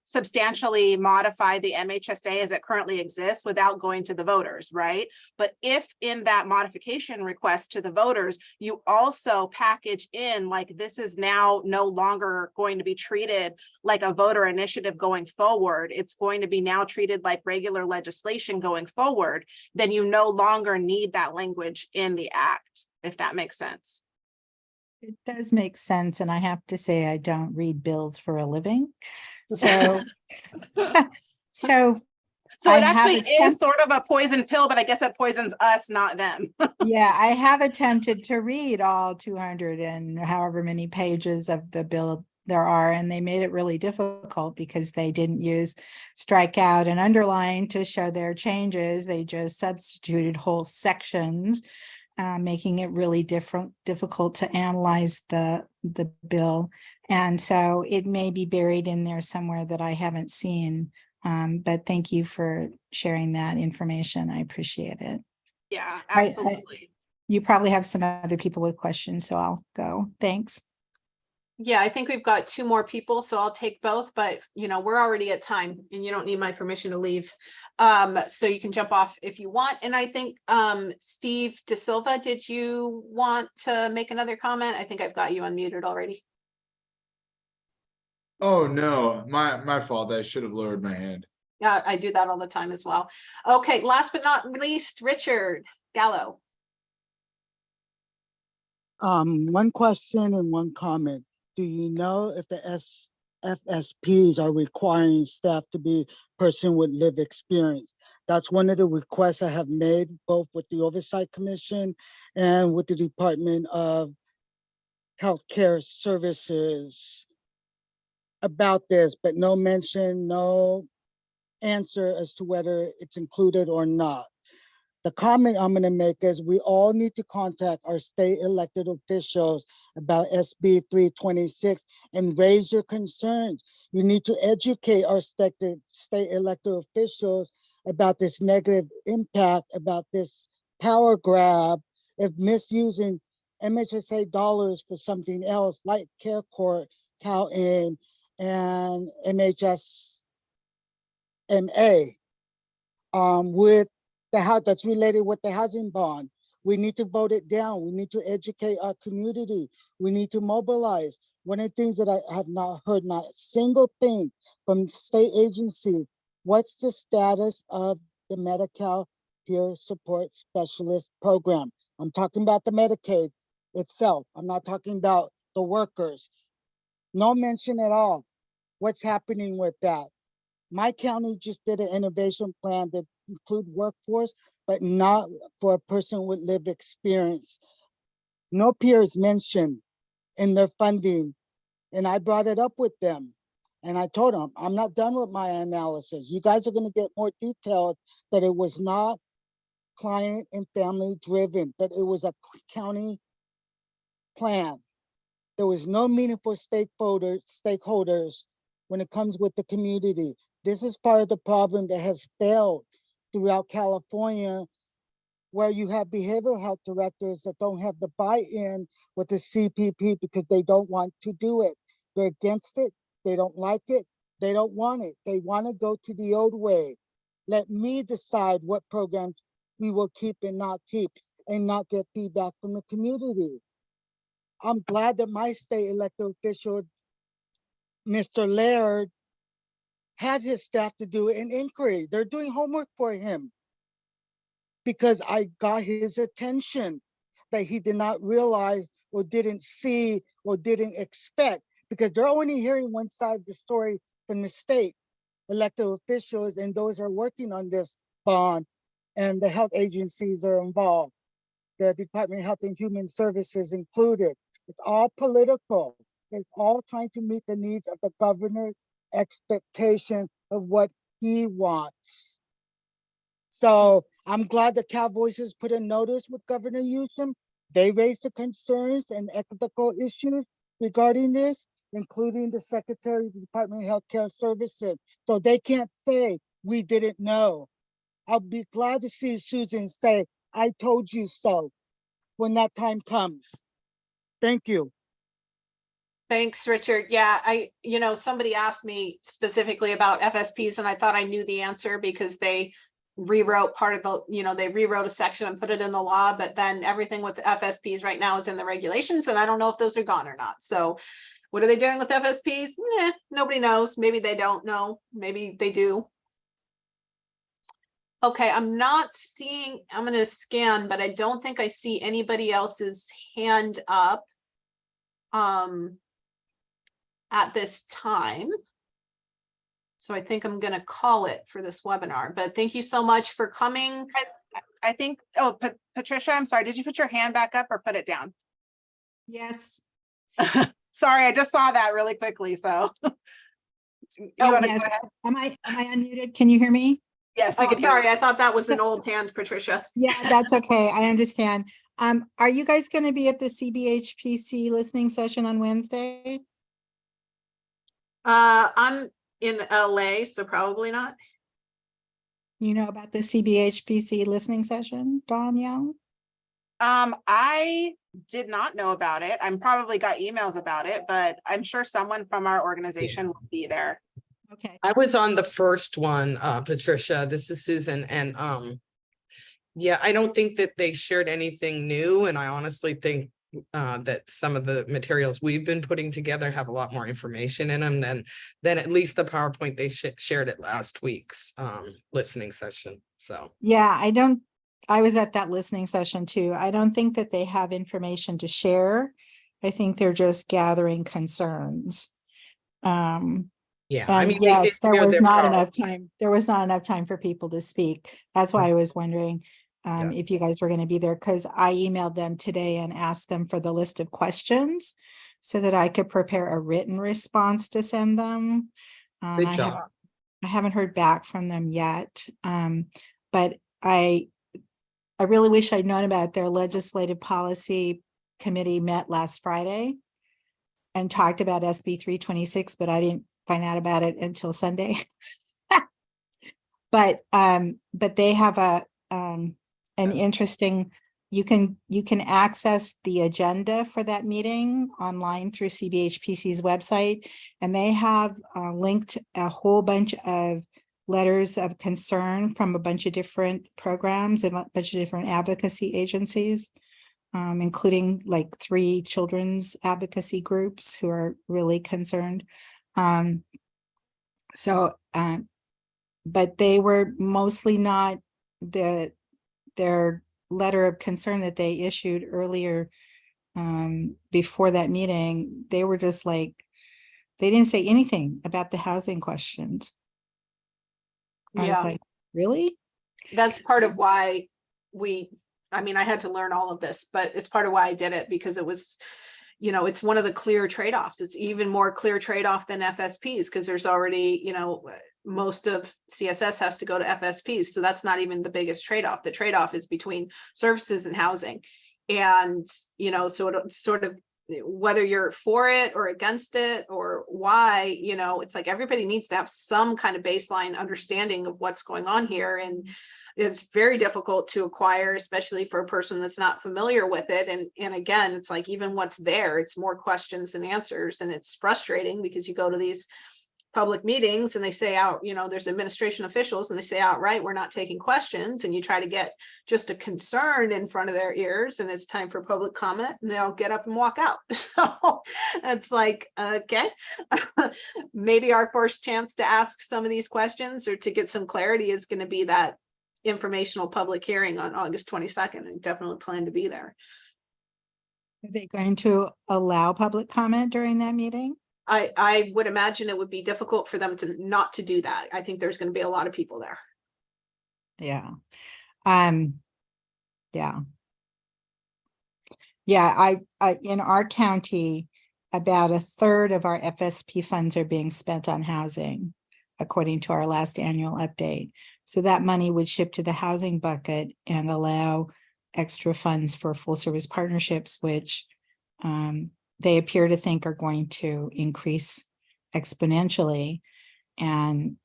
substantially modify the MHSA as it currently exists without going to the voters, right? But if in that modification request to the voters, you also package in like this is now no longer going to be treated like a voter initiative going forward, it's going to be now treated like regular legislation going forward, then you no longer need that language in the act, if that makes sense. it does make sense. And I have to say, I don't read bills for a living. So, so So I it have actually is attempt- sort of a poison pill, but I guess it poisons us, not them. yeah, I have attempted to read all 200 and however many pages of the bill there are, and they made it really difficult because they didn't use strike out and underline to show their changes. They just substituted whole sections, making it really difficult to analyze the bill. And so it may be buried in there somewhere that I haven't seen. But thank you for sharing that information. I appreciate it. Yeah, absolutely. You probably have some other people with questions, so I'll go. Thanks. Yeah, I think we've got 2 more people, so I'll take both, but we're already at time and you don't need my permission to leave. So you can jump off if you want. And I think Steve De Silva, did you want to make another comment? I think I've got you unmuted already. Oh, no, my fault. I should have lowered my hand. Yeah, I do that all the time as well. Okay, last but not least, Richard Gallo. One question and one comment. Do you know if the FSPs are requiring staff to be person with lived experience? That's one of the requests I have made, both with the Oversight Commission and with the Department of Healthcare Services about this, but no mention, no answer as to whether it's included or not. The comment I'm going to make is we all need to contact our state elected officials about SB 326 and raise your concerns. You need to educate our state elected officials about this negative impact, about this power grab of misusing MHSA dollars for something else like Care Court, CalAIM, and MHSA with the house that's related with the housing bond. We need to vote it down. We need to educate our community. We need to mobilize. One of the things that I have not heard, not a single thing from state agency, what's the status of the Medi-Cal Peer Support Specialist Program? I'm talking about the Medicaid itself. I'm not talking about the workers. No mention at all. What's happening with that? My county just did an innovation plan that include workforce, but not for a person with lived experience. No peers mentioned in their funding. And I brought it up with them. And I told them, I'm not done with my analysis. You guys are going to get more detailed that it was not client and family driven, that it was a county plan. There was no meaningful stakeholders when it comes with the community. This is part of the problem that has failed throughout California, where you have behavioral health directors that don't have the buy-in with the CPP because they don't want to do it. They're against it. They don't like it. They don't want it. They want to go to the old way. Let me decide what programs we will keep and not keep, and not get feedback from the community. I'm glad that my state elected official, Mr. Laird, had his staff to do an inquiry. They're doing homework for him because I got his attention that he did not realize or didn't see or didn't expect, because they're only hearing one side of the story from the state elected officials and those who are working on this bond, and the health agencies are involved. The Department of Health and Human Services included. It's all political. It's all trying to meet the needs of the governor's expectation of what he wants. So I'm glad the Cal Voices put a notice with Governor Newsom. They raised the concerns and ethical issues regarding this, including the Secretary of the Department of Healthcare Services. So they can't say we didn't know. I'll be glad to see Susan say, I told you so, when that time comes. Thank you. Thanks, Richard. Yeah, somebody asked me specifically about FSPs and I thought I knew the answer because they rewrote part of the, they rewrote a section and put it in the law, but then everything with FSPs right now is in the regulations and I don't know if those are gone or not. So what are they doing with FSPs? Nobody knows. Maybe they don't know. Maybe they do. Okay, I'm not seeing, I'm going to scan, but I don't think I see anybody else's hand up at this time. So I think I'm going to call it for this webinar, but thank you so much for coming. I think, oh, Patricia, I'm sorry. Did you put your hand back up or put it down? Yes. Sorry, I just saw that really quickly. So you Oh, want to yes. go ahead? Am I unmuted? Can you hear me? Yes. Oh, sorry, I thought that was an old hand, Patricia. Yeah, that's okay. I understand. Are you guys going to be at the CBHPC listening session on Wednesday? I'm in LA, so probably not. You know about the CBHPC listening session, Dawn Young? I did not know about it. I'm probably got emails about it, but I'm sure someone from our organization will be there. Okay. I was on the first one, Patricia. This is Susan, and yeah, I don't think that they shared anything new, and I honestly think that some of the materials we've been putting together have a lot more information in them than at least the PowerPoint they shared at last week's listening session. So Yeah, I was at that listening session too. I don't think that they have information to share. I think they're just gathering concerns. yeah, And I mean, yes, there was not power. enough time. There was not enough time for people to speak. That's why I was wondering Yeah. if you guys were going to be there, because I emailed them today and asked them for the list of questions so that I could prepare a written response to send them. Good job. I haven't heard back from them yet, but I really wish I'd known about it. Their legislative policy committee met last Friday and talked about SB 326, but I didn't find out about it until Sunday. But they have an interesting, you can access the agenda for that meeting online through CBHPC's website, and they have linked a whole bunch of letters of concern from a bunch of different programs and a bunch of different advocacy agencies, including like 3 children's advocacy groups who are really concerned. But they were mostly not their letter of concern that they issued earlier before that meeting. They were just like, they didn't say anything about the housing questions. I was like, really? That's part of why I had to learn all of this, but it's part of why I did it, because it was, it's one of the clear trade-offs. It's even more clear trade-off than FSPs, because there's already, most of CSS has to go to FSPs. So that's not even the biggest trade-off. The trade-off is between services and housing. And, so it sort of whether you're for it or against it or why, you know, it's like everybody needs to have some kind of baseline understanding of what's going on here. And it's very difficult to acquire, especially for a person that's not familiar with it. And again, it's like even what's there, it's more questions than answers. And it's frustrating because you go to these public meetings and they say out, you know, there's administration officials and they say outright, we're not taking questions, and you try to get just a concern in front of their ears and it's time for public comment and they'll get up and walk out. So it's like, okay, maybe our first chance to ask some of these questions or to get some clarity is going to be that informational public hearing on August 22nd. I definitely plan to be there. Are they going to allow public comment during that meeting? I would imagine it would be difficult for them to not to do that. I think there's going to be a lot of people there. Yeah. Yeah. Yeah, I in our county, about a third of our FSP funds are being spent on housing, according to our last annual update. So that money would ship to the housing bucket and allow extra funds for full service partnerships, which they appear to think are going to increase exponentially and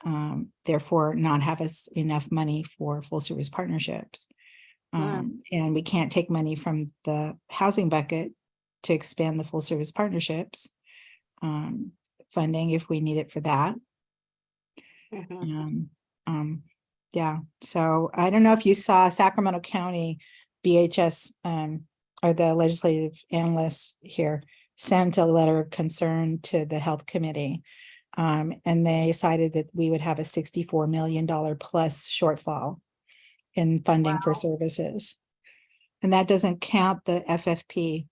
therefore not have us enough money for full service partnerships. And we can't take money from the housing bucket to expand the full service partnerships funding if we need it for that. Yeah, so I don't know if you saw Sacramento County BHS or the legislative analyst here sent a letter of concern to the health committee. And they decided that we would have a $64 million plus shortfall in funding for services. And that doesn't count the FFP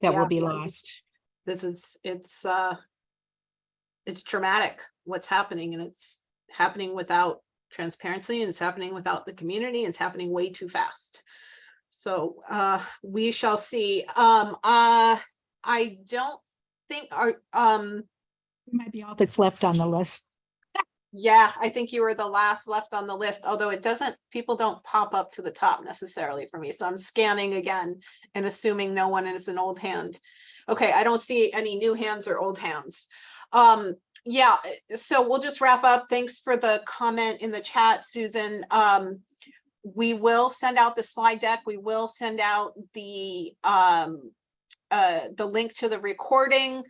that will be lost. This is, it's traumatic what's happening, and it's happening without transparency, and it's happening without the community, and it's happening way too fast. So we shall see. I don't think our It might be all that's left on the list. yeah, I think you were the last left on the list, although it doesn't, people don't pop up to the top necessarily for me. So I'm scanning again and assuming no one is an old hand. Okay, I don't see any new hands or old hands. Yeah, so we'll just wrap up. Thanks for the comment in the chat, Susan. We will send out the slide deck. We will send out the link to the recording.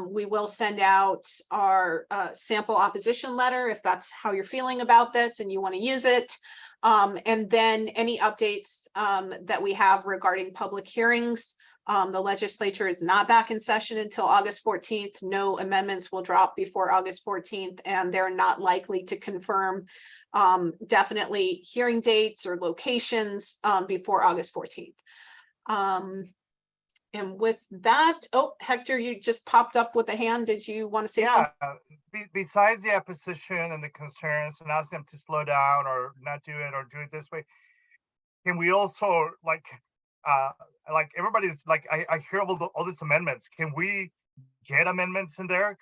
We will send out our sample opposition letter if that's how you're feeling about this and you want to use it. And then any updates that we have regarding public hearings. The legislature is not back in session until August 14th. No amendments will drop before August 14th, and they're not likely to confirm definitely hearing dates or locations before August 14th. And with that, oh, Hector, you just popped up with a hand. Did you want to say something? Besides the opposition and the concerns and ask them to slow down or not do it or do it this way, can we also like everybody's like, I hear all these amendments. Can we get amendments in there?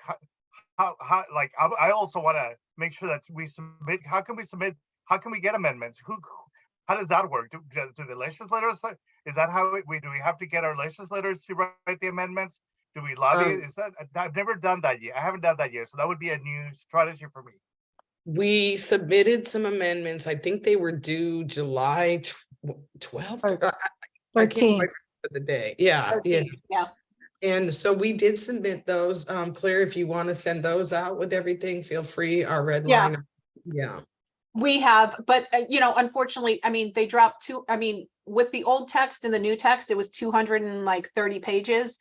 How like I also want to make sure that we submit. How can we submit? How can we get amendments? How does that work? Do the legislators? Is that how do we have to get our legislators to write the amendments? Do we lobby? Is that, I've never done that yet. I haven't done that yet. So that would be a new strategy for me. We submitted some amendments. I think they were due July 12th. 13th. For the day. Yeah. 13th, yeah. And so we did submit those. Claire, if you want to send those out with everything, feel free. Our red line. Yeah. We have, but you know, unfortunately, I mean, they dropped with the old text and the new text, it was 230 pages.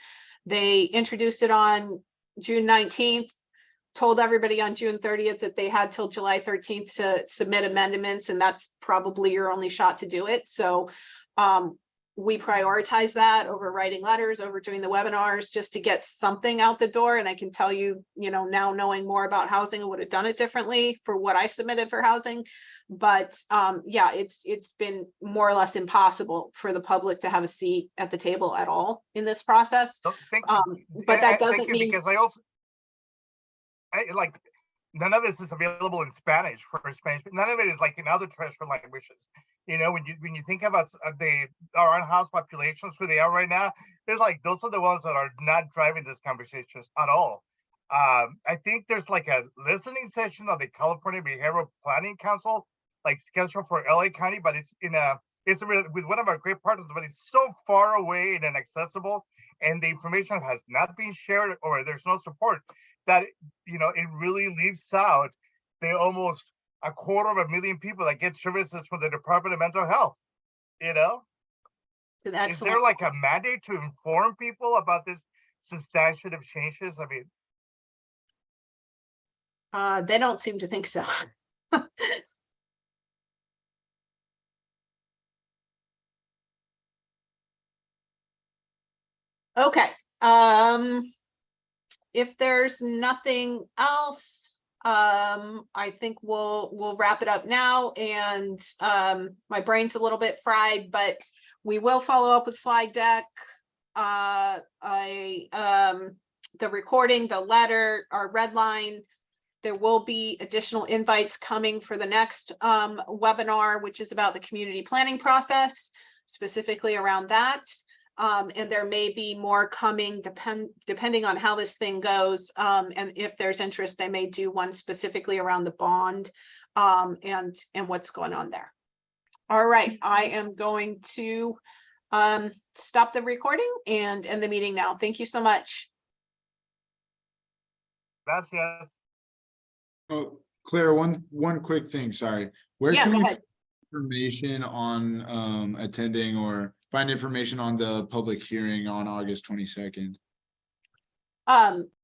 They introduced it on June 19th, told everybody on June 30th that they had till July 13th to submit amendments, and that's probably your only shot to do it. So we prioritize that over writing letters, over doing the webinars, just to get something out the door. And I can tell you, you know, now knowing more about housing, I would have done it differently for what I submitted for housing. But yeah, it's been more or less impossible for the public to have a seat at the table at all in this process. So but that doesn't mean, because none of this is available in Spanish for Spanish. None of it is like in other terrestrial languages. You know, when you think about our unhoused populations where they are right now, it's like those are the ones that are not driving these conversations at all. I think there's like a listening session of the California Behavioral Planning Council, like scheduled for LA County, but it's with one of our great partners, but it's so far away and inaccessible, and the information has not been shared or there's no support that, you know, it really leaves out the almost 250,000 people that get services from the Department of Mental Health. You know, It's an is excellent. there like a mandate to inform people about this substantive changes? I mean, They don't seem to think so. Okay, if there's nothing else, I think we'll wrap it up now, and my brain's a little bit fried, but we will follow up with slide deck, the recording, the letter, our red line. There will be additional invites coming for the next webinar, which is about the community planning process, specifically around that. And there may be more coming depending on how this thing goes. And if there's interest, they may do one specifically around the bond and what's going on there. All right, I am going to stop the recording and end the meeting now. Thank you so much. gracias. Oh, Claire, one quick thing, sorry. Where Yeah, can go we ahead. find information on attending or find information on the public hearing on August 22nd?